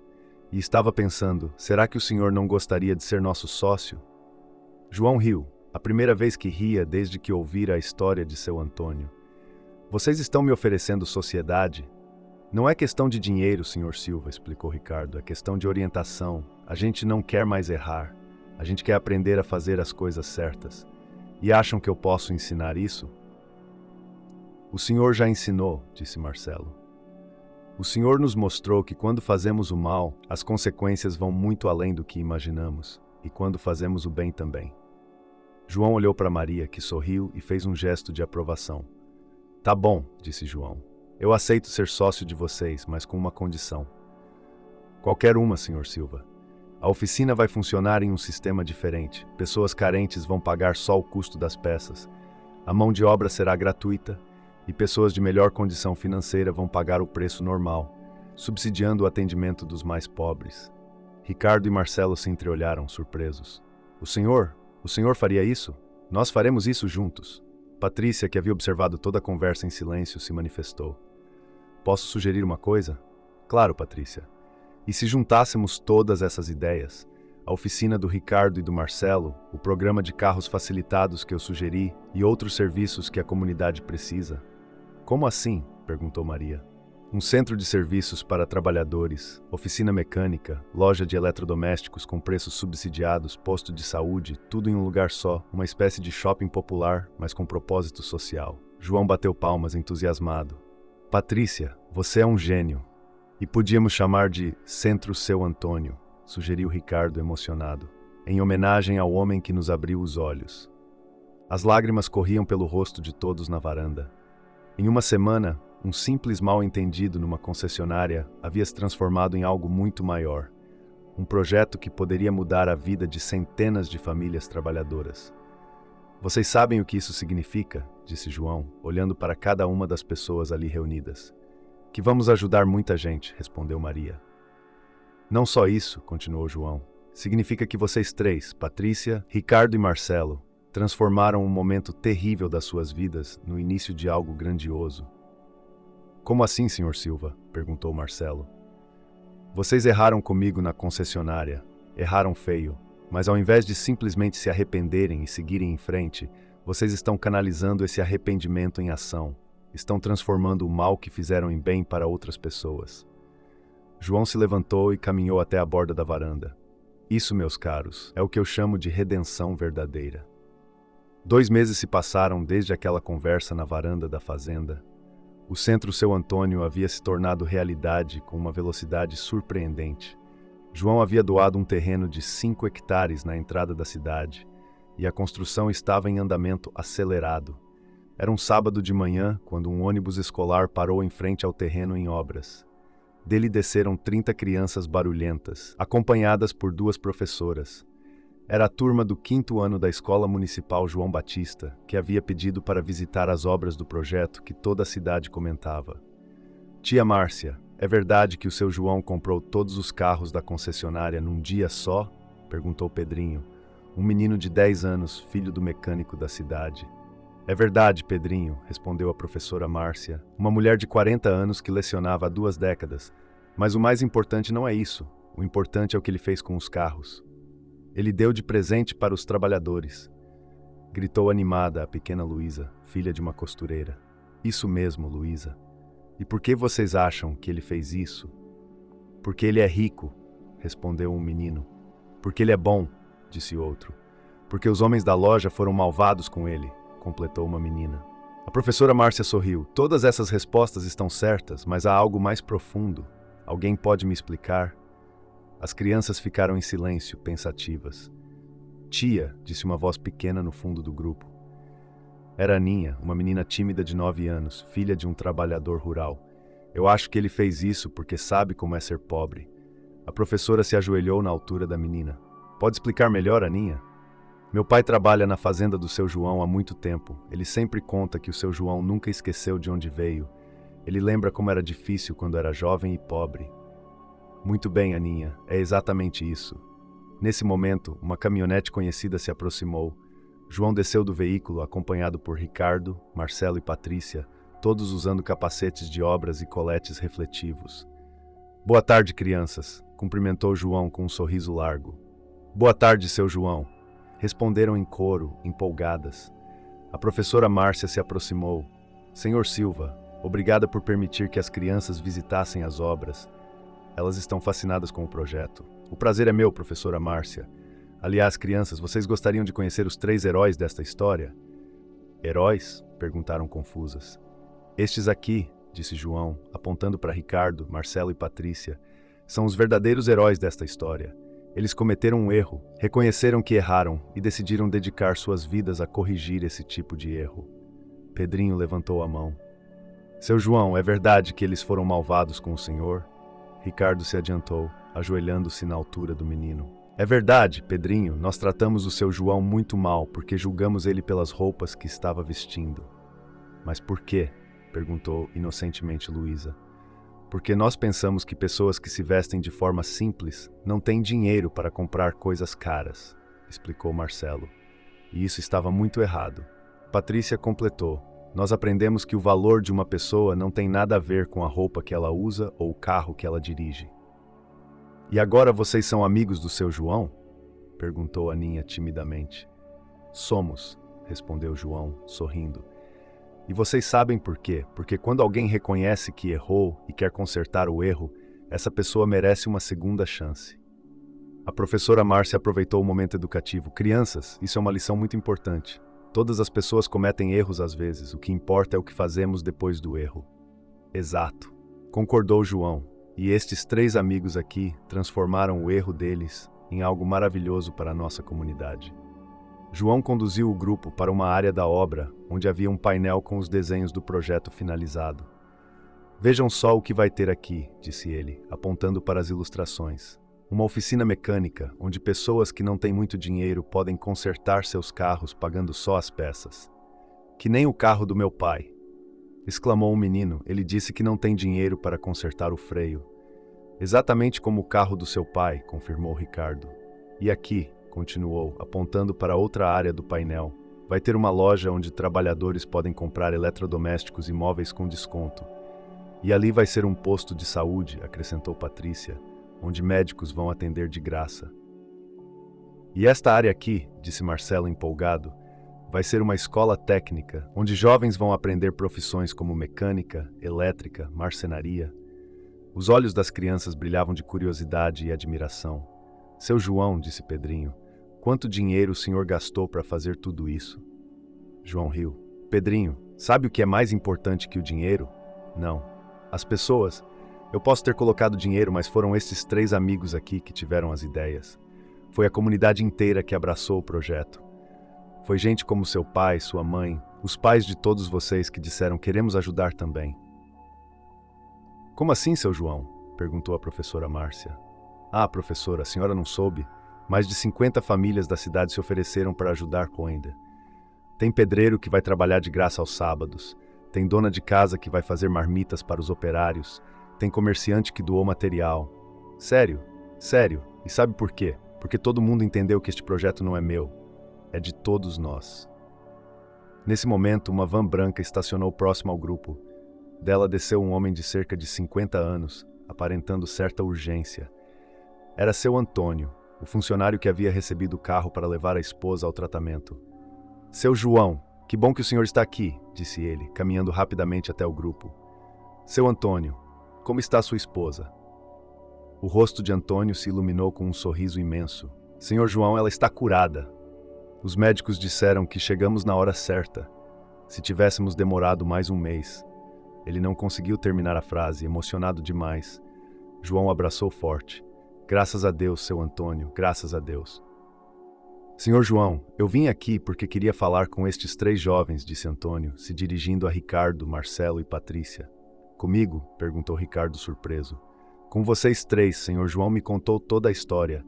E estava pensando, será que o senhor não gostaria de ser nosso sócio? João riu, a primeira vez que ria desde que ouvira a história de seu Antônio. Vocês estão me oferecendo sociedade? Não é questão de dinheiro, Sr. Silva, explicou Ricardo, é questão de orientação. A gente não quer mais errar. A gente quer aprender a fazer as coisas certas. E acham que eu posso ensinar isso? O senhor já ensinou, disse Marcelo. O senhor nos mostrou que quando fazemos o mal, as consequências vão muito além do que imaginamos, e quando fazemos o bem também. João olhou para Maria, que sorriu e fez um gesto de aprovação. Tá bom, disse João. Eu aceito ser sócio de vocês, mas com uma condição. Qualquer uma, Sr. Silva. A oficina vai funcionar em um sistema diferente. Pessoas carentes vão pagar só o custo das peças. A mão de obra será gratuita e pessoas de melhor condição financeira vão pagar o preço normal, subsidiando o atendimento dos mais pobres. Ricardo e Marcelo se entreolharam, surpresos. O senhor faria isso? Nós faremos isso juntos. Patrícia, que havia observado toda a conversa em silêncio, se manifestou. Posso sugerir uma coisa? Claro, Patrícia. E se juntássemos todas essas ideias, a oficina do Ricardo e do Marcelo, o programa de carros facilitados que eu sugeri e outros serviços que a comunidade precisa? Como assim? Perguntou Maria. Um centro de serviços para trabalhadores, oficina mecânica, loja de eletrodomésticos com preços subsidiados, posto de saúde, tudo em um lugar só, uma espécie de shopping popular, mas com propósito social. João bateu palmas, entusiasmado. Patrícia, você é um gênio. E podíamos chamar de Centro Seu Antônio, sugeriu Ricardo emocionado, em homenagem ao homem que nos abriu os olhos. As lágrimas corriam pelo rosto de todos na varanda. Em uma semana, um simples mal-entendido numa concessionária havia se transformado em algo muito maior. Um projeto que poderia mudar a vida de centenas de famílias trabalhadoras. Vocês sabem o que isso significa? Disse João, olhando para cada uma das pessoas ali reunidas. Que vamos ajudar muita gente, respondeu Maria. Não só isso, continuou João. Significa que vocês três, Patrícia, Ricardo e Marcelo, transformaram um momento terrível das suas vidas no início de algo grandioso. Como assim, Sr. Silva? Perguntou Marcelo. Vocês erraram comigo na concessionária. Erraram feio. Mas ao invés de simplesmente se arrependerem e seguirem em frente, vocês estão canalizando esse arrependimento em ação. Estão transformando o mal que fizeram em bem para outras pessoas. João se levantou e caminhou até a borda da varanda. Isso, meus caros, é o que eu chamo de redenção verdadeira. 2 meses se passaram desde aquela conversa na varanda da fazenda. O Centro Seu Antônio havia se tornado realidade com uma velocidade surpreendente. João havia doado um terreno de 5 hectares na entrada da cidade, e a construção estava em andamento acelerado. Era um sábado de manhã, quando um ônibus escolar parou em frente ao terreno em obras. Dele desceram 30 crianças barulhentas, acompanhadas por 2 professoras. Era a turma do 5º ano da Escola Municipal João Batista, que havia pedido para visitar as obras do projeto que toda a cidade comentava. Tia Márcia, é verdade que o seu João comprou todos os carros da concessionária num dia só? Perguntou Pedrinho, um menino de 10 anos, filho do mecânico da cidade. É verdade, Pedrinho, respondeu a professora Márcia, uma mulher de 40 anos que lecionava há 2 décadas. Mas o mais importante não é isso. O importante é o que ele fez com os carros. Ele deu de presente para os trabalhadores. Gritou animada a pequena Luísa, filha de uma costureira. Isso mesmo, Luísa. E por que vocês acham que ele fez isso? Porque ele é rico, respondeu um menino. Porque ele é bom, disse outro. Porque os homens da loja foram malvados com ele, completou uma menina. A professora Márcia sorriu. Todas essas respostas estão certas, mas há algo mais profundo. Alguém pode me explicar? As crianças ficaram em silêncio, pensativas. Tia, disse uma voz pequena no fundo do grupo. Era Aninha, uma menina tímida de 9 anos, filha de um trabalhador rural. Eu acho que ele fez isso porque sabe como é ser pobre. A professora se ajoelhou na altura da menina. Pode explicar melhor, Aninha? Meu pai trabalha na fazenda do seu João há muito tempo. Ele sempre conta que o seu João nunca esqueceu de onde veio. Ele lembra como era difícil quando era jovem e pobre. Muito bem, Aninha, é exatamente isso. Nesse momento, uma caminhonete conhecida se aproximou. João desceu do veículo, acompanhado por Ricardo, Marcelo e Patrícia, todos usando capacetes de obras e coletes refletivos. Boa tarde, crianças, cumprimentou João com um sorriso largo. Boa tarde, seu João, responderam em coro, empolgadas. A professora Márcia se aproximou. Senhor Silva, obrigada por permitir que as crianças visitassem as obras. Elas estão fascinadas com o projeto. O prazer é meu, professora Márcia. Aliás, crianças, vocês gostariam de conhecer os 3 heróis desta história? Heróis? Perguntaram confusas. Estes aqui, disse João, apontando para Ricardo, Marcelo e Patrícia, são os verdadeiros heróis desta história. Eles cometeram um erro, reconheceram que erraram e decidiram dedicar suas vidas a corrigir esse tipo de erro. Pedrinho levantou a mão. Seu João, é verdade que eles foram malvados com o senhor? Ricardo se adiantou, ajoelhando-se na altura do menino. É verdade, Pedrinho, nós tratamos o seu João muito mal porque julgamos ele pelas roupas que estava vestindo. Mas por quê? Perguntou inocentemente Luísa. Porque nós pensamos que pessoas que se vestem de forma simples não têm dinheiro para comprar coisas caras, explicou Marcelo. E isso estava muito errado. Patrícia completou. Nós aprendemos que o valor de uma pessoa não tem nada a ver com a roupa que ela usa ou o carro que ela dirige. E agora vocês são amigos do seu João? Perguntou Aninha timidamente. Somos, respondeu João, sorrindo. E vocês sabem por quê? Porque quando alguém reconhece que errou e quer consertar o erro, essa pessoa merece uma segunda chance. A professora Márcia aproveitou o momento educativo. Crianças, isso é uma lição muito importante. Todas as pessoas cometem erros às vezes, o que importa é o que fazemos depois do erro. Exato, concordou João, e estes 3 amigos aqui transformaram o erro deles em algo maravilhoso para a nossa comunidade. João conduziu o grupo para uma área da obra, onde havia um painel com os desenhos do projeto finalizado. Vejam só o que vai ter aqui, disse ele, apontando para as ilustrações. Uma oficina mecânica, onde pessoas que não têm muito dinheiro podem consertar seus carros pagando só as peças. Que nem o carro do meu pai, exclamou um menino. Ele disse que não tem dinheiro para consertar o freio. Exatamente como o carro do seu pai, confirmou Ricardo. E aqui, continuou, apontando para outra área do painel, vai ter uma loja onde trabalhadores podem comprar eletrodomésticos e móveis com desconto. E ali vai ser um posto de saúde, acrescentou Patrícia, onde médicos vão atender de graça. E esta área aqui, disse Marcelo empolgado, vai ser uma escola técnica, onde jovens vão aprender profissões como mecânica, elétrica, marcenaria. Os olhos das crianças brilhavam de curiosidade e admiração. Seu João, disse Pedrinho, quanto dinheiro o senhor gastou para fazer tudo isso? João riu. Pedrinho, sabe o que é mais importante que o dinheiro? Não. As pessoas. Eu posso ter colocado dinheiro, mas foram esses 3 amigos aqui que tiveram as ideias. Foi a comunidade inteira que abraçou o projeto. Foi gente como seu pai, sua mãe, os pais de todos vocês que disseram queremos ajudar também. Como assim, seu João? Perguntou a professora Márcia. Ah, professora, a senhora não soube? Mais de 50 famílias da cidade se ofereceram para ajudar Coenda. Tem pedreiro que vai trabalhar de graça aos sábados. Tem dona de casa que vai fazer marmitas para os operários. Tem comerciante que doou material. Sério, sério. E sabe por quê? Porque todo mundo entendeu que este projeto não é meu. É de todos nós. Nesse momento, uma van branca estacionou próximo ao grupo. Dela desceu um homem de cerca de 50 anos, aparentando certa urgência. Era seu Antônio, o funcionário que havia recebido o carro para levar a esposa ao tratamento. Seu João, que bom que o senhor está aqui, disse ele, caminhando rapidamente até o grupo. Seu Antônio, como está sua esposa? O rosto de Antônio se iluminou com um sorriso imenso. Senhor João, ela está curada. Os médicos disseram que chegamos na hora certa. Se tivéssemos demorado mais um mês. Ele não conseguiu terminar a frase, emocionado demais. João abraçou forte. Graças a Deus, seu Antônio, graças a Deus. Senhor João, eu vim aqui porque queria falar com estes 3 jovens, disse Antônio, se dirigindo a Ricardo, Marcelo e Patrícia. Comigo? Perguntou Ricardo surpreso. Com vocês 3, senhor João me contou toda a história.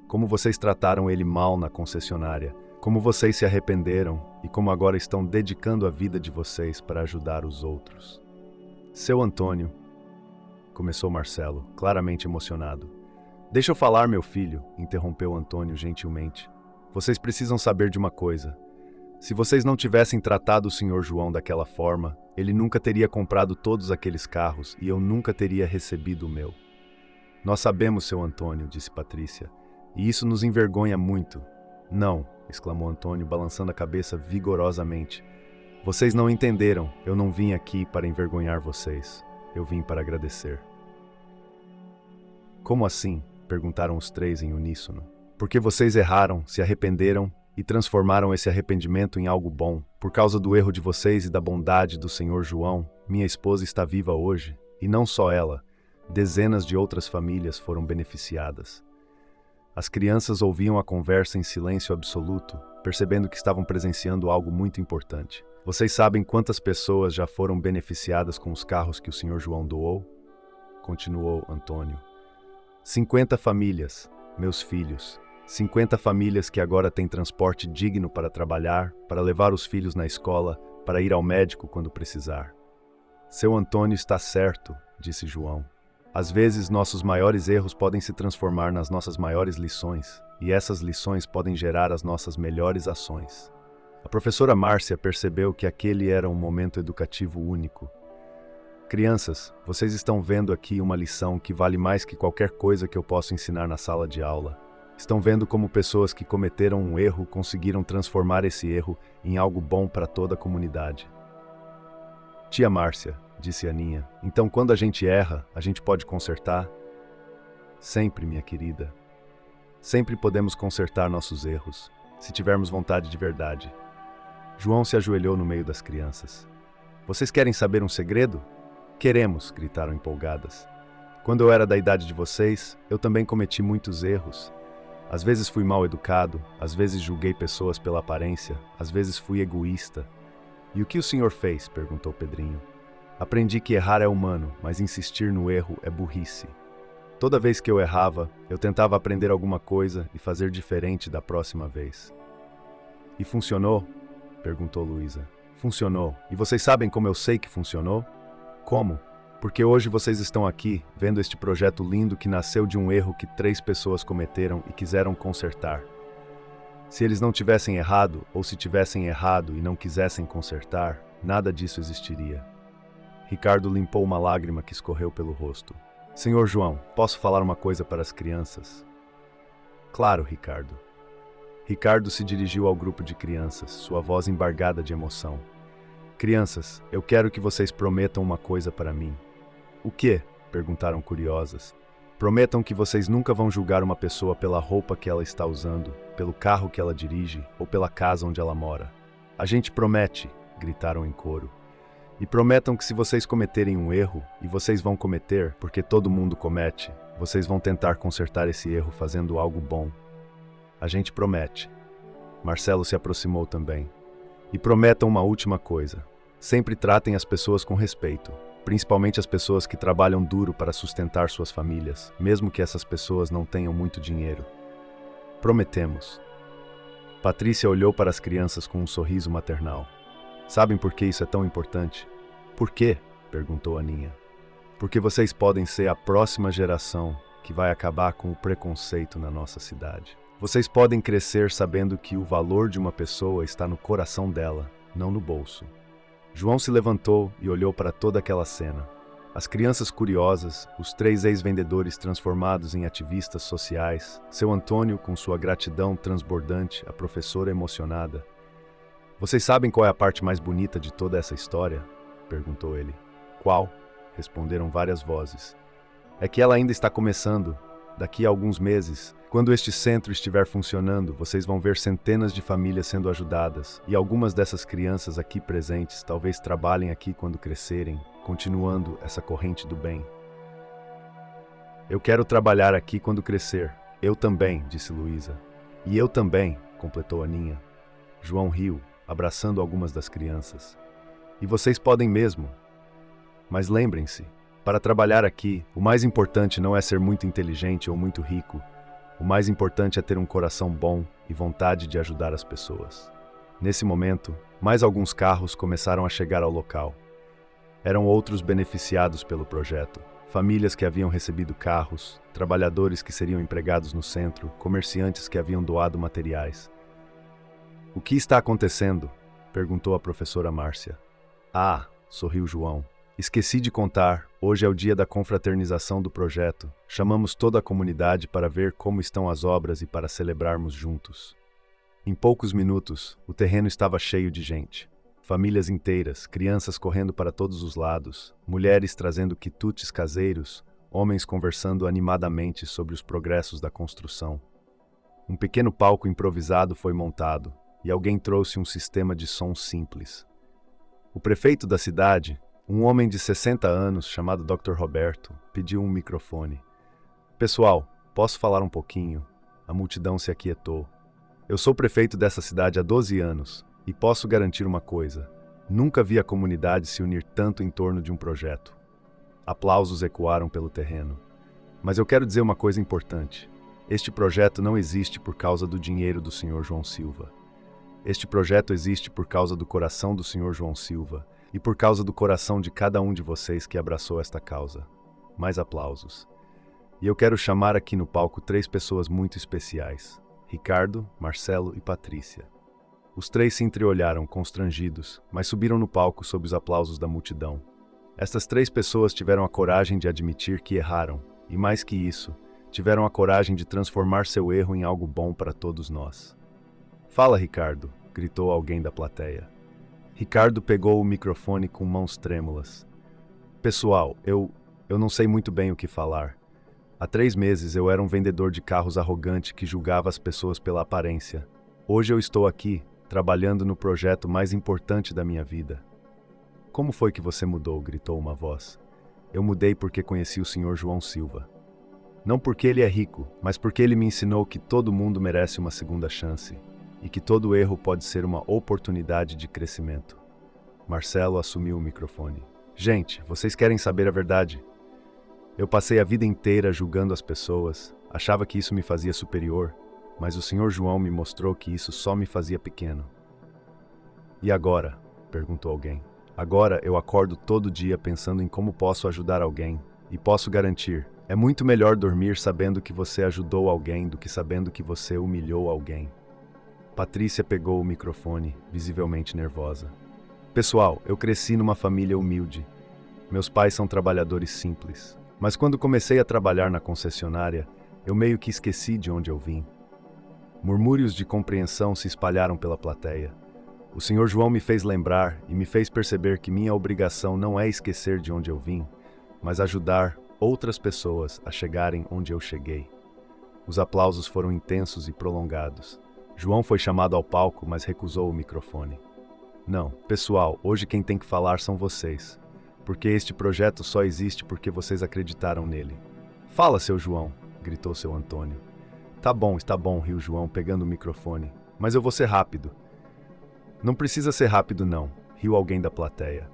Como vocês trataram ele mal na concessionária. Como vocês se arrependeram e como agora estão dedicando a vida de vocês para ajudar os outros. Seu Antônio, começou Marcelo, claramente emocionado. Deixa eu falar, meu filho, interrompeu Antônio gentilmente. Vocês precisam saber de uma coisa. Se vocês não tivessem tratado o senhor João daquela forma, ele nunca teria comprado todos aqueles carros e eu nunca teria recebido o meu. Nós sabemos, seu Antônio, disse Patrícia, e isso nos envergonha muito. Não, exclamou Antônio, balançando a cabeça vigorosamente. Vocês não entenderam, eu não vim aqui para envergonhar vocês. Eu vim para agradecer. Como assim? Perguntaram os 3 em uníssono. Porque vocês erraram, se arrependeram e transformaram esse arrependimento em algo bom. Por causa do erro de vocês e da bondade do senhor João, minha esposa está viva hoje, e não só ela, dezenas de outras famílias foram beneficiadas. As crianças ouviam a conversa em silêncio absoluto, percebendo que estavam presenciando algo muito importante. Vocês sabem quantas pessoas já foram beneficiadas com os carros que o senhor João doou? Continuou Antônio. 50 famílias, meus filhos. 50 famílias que agora têm transporte digno para trabalhar, para levar os filhos na escola, para ir ao médico quando precisar. Seu Antônio está certo, disse João. Às vezes, nossos maiores erros podem se transformar nas nossas maiores lições, e essas lições podem gerar as nossas melhores ações. A professora Márcia percebeu que aquele era um momento educativo único. Crianças, vocês estão vendo aqui uma lição que vale mais que qualquer coisa que eu possa ensinar na sala de aula. Estão vendo como pessoas que cometeram um erro conseguiram transformar esse erro em algo bom para toda a comunidade. Tia Márcia, disse Aninha, então quando a gente erra, a gente pode consertar? Sempre, minha querida. Sempre podemos consertar nossos erros, se tivermos vontade de verdade. João se ajoelhou no meio das crianças. Vocês querem saber um segredo? Queremos, gritaram empolgadas. Quando eu era da idade de vocês, eu também cometi muitos erros. Às vezes fui mal educado, às vezes julguei pessoas pela aparência, às vezes fui egoísta. E o que o senhor fez? Perguntou Pedrinho. Aprendi que errar é humano, mas insistir no erro é burrice. Toda vez que eu errava, eu tentava aprender alguma coisa e fazer diferente da próxima vez. E funcionou? Perguntou Luísa. Funcionou. E vocês sabem como eu sei que funcionou? Como? Porque hoje vocês estão aqui, vendo este projeto lindo que nasceu de um erro que 3 pessoas cometeram e quiseram consertar. Se eles não tivessem errado, ou se tivessem errado e não quisessem consertar, nada disso existiria. Ricardo limpou uma lágrima que escorreu pelo rosto. Senhor João, posso falar uma coisa para as crianças? Claro, Ricardo. Ricardo se dirigiu ao grupo de crianças, sua voz embargada de emoção. Crianças, eu quero que vocês prometam uma coisa para mim. O quê? Perguntaram curiosas. Prometam que vocês nunca vão julgar uma pessoa pela roupa que ela está usando, pelo carro que ela dirige ou pela casa onde ela mora. A gente promete, gritaram em coro. E prometam que se vocês cometerem um erro, e vocês vão cometer, porque todo mundo comete, vocês vão tentar consertar esse erro fazendo algo bom. A gente promete. Marcelo se aproximou também. E prometam uma última coisa. Sempre tratem as pessoas com respeito, principalmente as pessoas que trabalham duro para sustentar suas famílias, mesmo que essas pessoas não tenham muito dinheiro. Prometemos. Patrícia olhou para as crianças com um sorriso maternal. Sabem por que isso é tão importante? Por quê? Perguntou Aninha. Porque vocês podem ser a próxima geração que vai acabar com o preconceito na nossa cidade. Vocês podem crescer sabendo que o valor de uma pessoa está no coração dela, não no bolso. João se levantou e olhou para toda aquela cena. As crianças curiosas, os 3 ex-vendedores transformados em ativistas sociais, seu Antônio com sua gratidão transbordante, a professora emocionada. Vocês sabem qual é a parte mais bonita de toda essa história? Perguntou ele. Qual? Responderam várias vozes. É que ela ainda está começando. Daqui a alguns meses, quando este centro estiver funcionando, vocês vão ver centenas de famílias sendo ajudadas, e algumas dessas crianças aqui presentes talvez trabalhem aqui quando crescerem, continuando essa corrente do bem. Eu quero trabalhar aqui quando crescer. Eu também, disse Luísa. E eu também, completou Aninha. João riu, abraçando algumas das crianças. E vocês podem mesmo. Mas lembrem-se, para trabalhar aqui, o mais importante não é ser muito inteligente ou muito rico. O mais importante é ter um coração bom e vontade de ajudar as pessoas. Nesse momento, mais alguns carros começaram a chegar ao local. Eram outros beneficiados pelo projeto. Famílias que haviam recebido carros, trabalhadores que seriam empregados no centro, comerciantes que haviam doado materiais. O que está acontecendo? Perguntou a professora Márcia. Ah, sorriu João. Esqueci de contar, hoje é o dia da confraternização do projeto. Chamamos toda a comunidade para ver como estão as obras e para celebrarmos juntos. Em poucos minutos, o terreno estava cheio de gente. Famílias inteiras, crianças correndo para todos os lados, mulheres trazendo quitutes caseiros, homens conversando animadamente sobre os progressos da construção. Um pequeno palco improvisado foi montado, e alguém trouxe um sistema de som simples. O prefeito da cidade, um homem de 60 anos chamado Dr. Roberto, pediu um microfone. Pessoal, posso falar um pouquinho? A multidão se aquietou. Eu sou prefeito dessa cidade há 12 anos e posso garantir uma coisa. Nunca vi a comunidade se unir tanto em torno de um projeto. Aplausos ecoaram pelo terreno. Mas eu quero dizer uma coisa importante. Este projeto não existe por causa do dinheiro do Sr. João Silva. Este projeto existe por causa do coração do Sr. João Silva e por causa do coração de cada um de vocês que abraçou esta causa. Mais aplausos. E eu quero chamar aqui no palco 3 pessoas muito especiais: Ricardo, Marcelo e Patrícia. Os 3 se entreolharam, constrangidos, mas subiram no palco sob os aplausos da multidão. Estas 3 pessoas tiveram a coragem de admitir que erraram, e mais que isso, tiveram a coragem de transformar seu erro em algo bom para todos nós. Fala, Ricardo, gritou alguém da plateia. Ricardo pegou o microfone com mãos trêmulas. Pessoal, eu não sei muito bem o que falar. Há 3 meses eu era um vendedor de carros arrogante que julgava as pessoas pela aparência. Hoje eu estou aqui, trabalhando no projeto mais importante da minha vida. Como foi que você mudou? Gritou uma voz. Eu mudei porque conheci o Sr. João Silva. Não porque ele é rico, mas porque ele me ensinou que todo mundo merece uma segunda chance. E que todo erro pode ser uma oportunidade de crescimento. Marcelo assumiu o microfone. Gente, vocês querem saber a verdade? Eu passei a vida inteira julgando as pessoas, achava que isso me fazia superior, mas o Sr. João me mostrou que isso só me fazia pequeno. E agora? Perguntou alguém. Agora eu acordo todo dia pensando em como posso ajudar alguém, e posso garantir, é muito melhor dormir sabendo que você ajudou alguém do que sabendo que você humilhou alguém. Patrícia pegou o microfone, visivelmente nervosa. Pessoal, eu cresci numa família humilde. Meus pais são trabalhadores simples. Mas quando comecei a trabalhar na concessionária, eu meio que esqueci de onde eu vim. Murmúrios de compreensão se espalharam pela plateia. O Sr. João me fez lembrar e me fez perceber que minha obrigação não é esquecer de onde eu vim, mas ajudar outras pessoas a chegarem onde eu cheguei. Os aplausos foram intensos e prolongados. João foi chamado ao palco, mas recusou o microfone. Não, pessoal, hoje quem tem que falar são vocês. Porque este projeto só existe porque vocês acreditaram nele. Fala, seu João, gritou seu Antônio. Está bom, riu João, pegando o microfone. Mas eu vou ser rápido. Não precisa ser rápido, não, riu alguém da plateia.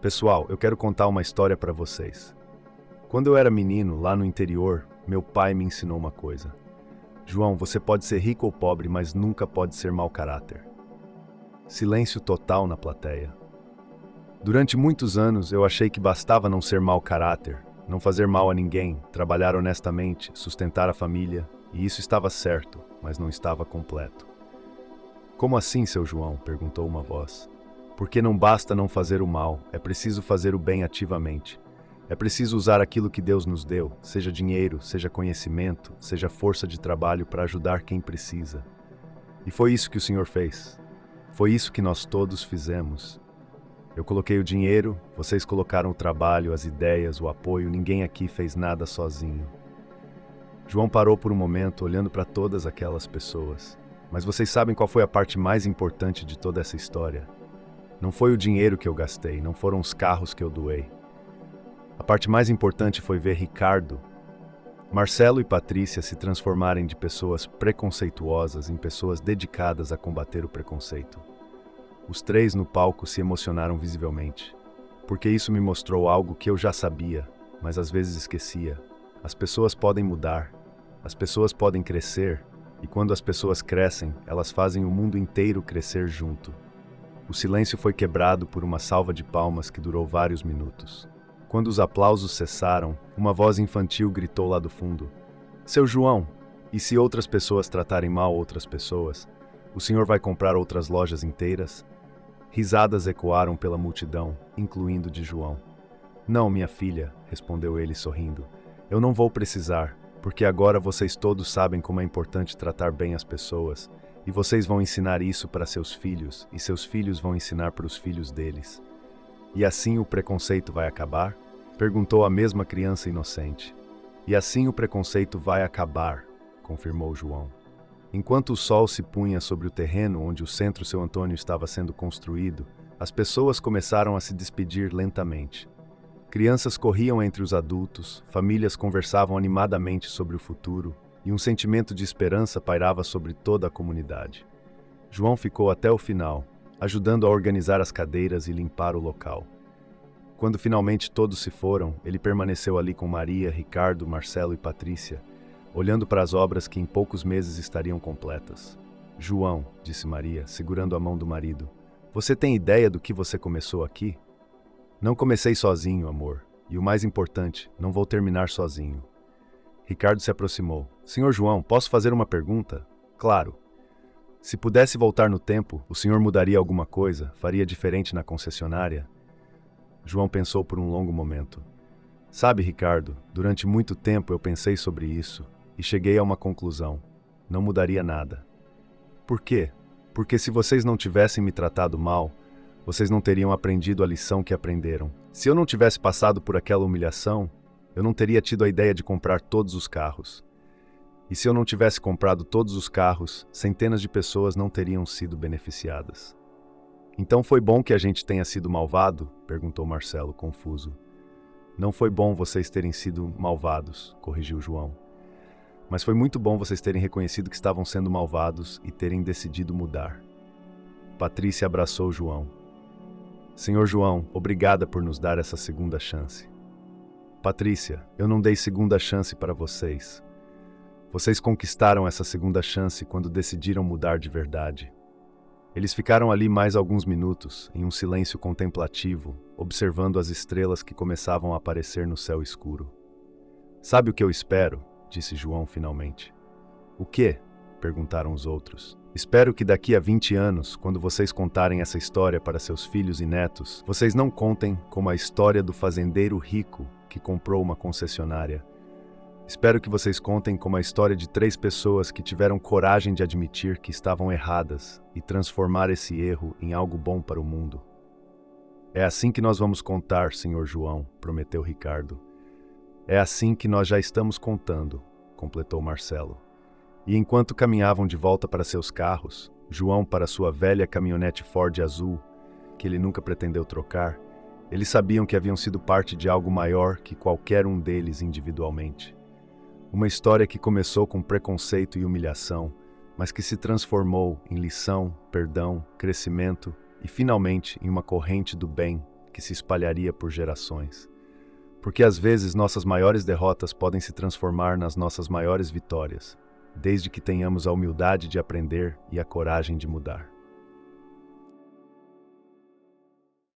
Pessoal, eu quero contar uma história para vocês. Quando eu era menino, lá no interior, meu pai me ensinou uma coisa. João, você pode ser rico ou pobre, mas nunca pode ser mau caráter. Silêncio total na plateia. Durante muitos anos eu achei que bastava não ser mau caráter, não fazer mal a ninguém, trabalhar honestamente, sustentar a família, e isso estava certo, mas não estava completo. Como assim, seu João? Perguntou uma voz. Porque não basta não fazer o mal, é preciso fazer o bem ativamente. É preciso usar aquilo que Deus nos deu, seja dinheiro, seja conhecimento, seja força de trabalho para ajudar quem precisa. E foi isso que o Senhor fez. Foi isso que nós todos fizemos. Eu coloquei o dinheiro, vocês colocaram o trabalho, as ideias, o apoio, ninguém aqui fez nada sozinho. João parou por um momento, olhando para todas aquelas pessoas. Mas vocês sabem qual foi a parte mais importante de toda essa história? Não foi o dinheiro que eu gastei, não foram os carros que eu doei. A parte mais importante foi ver Ricardo, Marcelo e Patrícia se transformarem de pessoas preconceituosas em pessoas dedicadas a combater o preconceito. Os três no palco se emocionaram visivelmente, porque isso me mostrou algo que eu já sabia, mas às vezes esquecia. As pessoas podem mudar, as pessoas podem crescer, e quando as pessoas crescem, elas fazem o mundo inteiro crescer junto. O silêncio foi quebrado por uma salva de palmas que durou vários minutos. Quando os aplausos cessaram, uma voz infantil gritou lá do fundo: Seu João, e se outras pessoas tratarem mal outras pessoas, o senhor vai comprar outras lojas inteiras? Risadas ecoaram pela multidão, incluindo de João. Não, minha filha, respondeu ele sorrindo. Eu não vou precisar, porque agora vocês todos sabem como é importante tratar bem as pessoas, e vocês vão ensinar isso para seus filhos, e seus filhos vão ensinar para os filhos deles. E assim o preconceito vai acabar? Perguntou a mesma criança inocente. E assim o preconceito vai acabar, confirmou João. Enquanto o sol se punha sobre o terreno onde o Centro Seu Antônio estava sendo construído, as pessoas começaram a se despedir lentamente. Crianças corriam entre os adultos, famílias conversavam animadamente sobre o futuro, e um sentimento de esperança pairava sobre toda a comunidade. João ficou até o final, ajudando a organizar as cadeiras e limpar o local. Quando finalmente todos se foram, ele permaneceu ali com Maria, Ricardo, Marcelo e Patrícia, olhando para as obras que em poucos meses estariam completas. João, disse Maria, segurando a mão do marido, você tem ideia do que você começou aqui? Não comecei sozinho, amor. E o mais importante, não vou terminar sozinho. Ricardo se aproximou. Senhor João, posso fazer uma pergunta? Claro. Se pudesse voltar no tempo, o senhor mudaria alguma coisa? Faria diferente na concessionária? João pensou por um longo momento. Sabe, Ricardo, durante muito tempo eu pensei sobre isso e cheguei a uma conclusão. Não mudaria nada. Por quê? Porque se vocês não tivessem me tratado mal, vocês não teriam aprendido a lição que aprenderam. Se eu não tivesse passado por aquela humilhação, eu não teria tido a ideia de comprar todos os carros. E se eu não tivesse comprado todos os carros, centenas de pessoas não teriam sido beneficiadas. Então foi bom que a gente tenha sido malvado? Perguntou Marcelo, confuso. Não foi bom vocês terem sido malvados, corrigiu João. Mas foi muito bom vocês terem reconhecido que estavam sendo malvados e terem decidido mudar. Patrícia abraçou João. Senhor João, obrigada por nos dar essa segunda chance. Patrícia, eu não dei segunda chance para vocês. Vocês conquistaram essa segunda chance quando decidiram mudar de verdade. Eles ficaram ali mais alguns minutos, em um silêncio contemplativo, observando as estrelas que começavam a aparecer no céu escuro. Sabe o que eu espero? Disse João finalmente. O quê? Perguntaram os outros. Espero que daqui a 20 anos, quando vocês contarem essa história para seus filhos e netos, vocês não contem como a história do fazendeiro rico que comprou uma concessionária. Espero que vocês contem como a história de 3 pessoas que tiveram coragem de admitir que estavam erradas e transformar esse erro em algo bom para o mundo. É assim que nós vamos contar, Senhor João, prometeu Ricardo. É assim que nós já estamos contando, completou Marcelo. E enquanto caminhavam de volta para seus carros, João para sua velha caminhonete Ford azul, que ele nunca pretendeu trocar, eles sabiam que haviam sido parte de algo maior que qualquer um deles individualmente. Uma história que começou com preconceito e humilhação, mas que se transformou em lição, perdão, crescimento e, finalmente, em uma corrente do bem que se espalharia por gerações. Porque às vezes nossas maiores derrotas podem se transformar nas nossas maiores vitórias. desde que tenhamos a humildade de aprender e a coragem de mudar.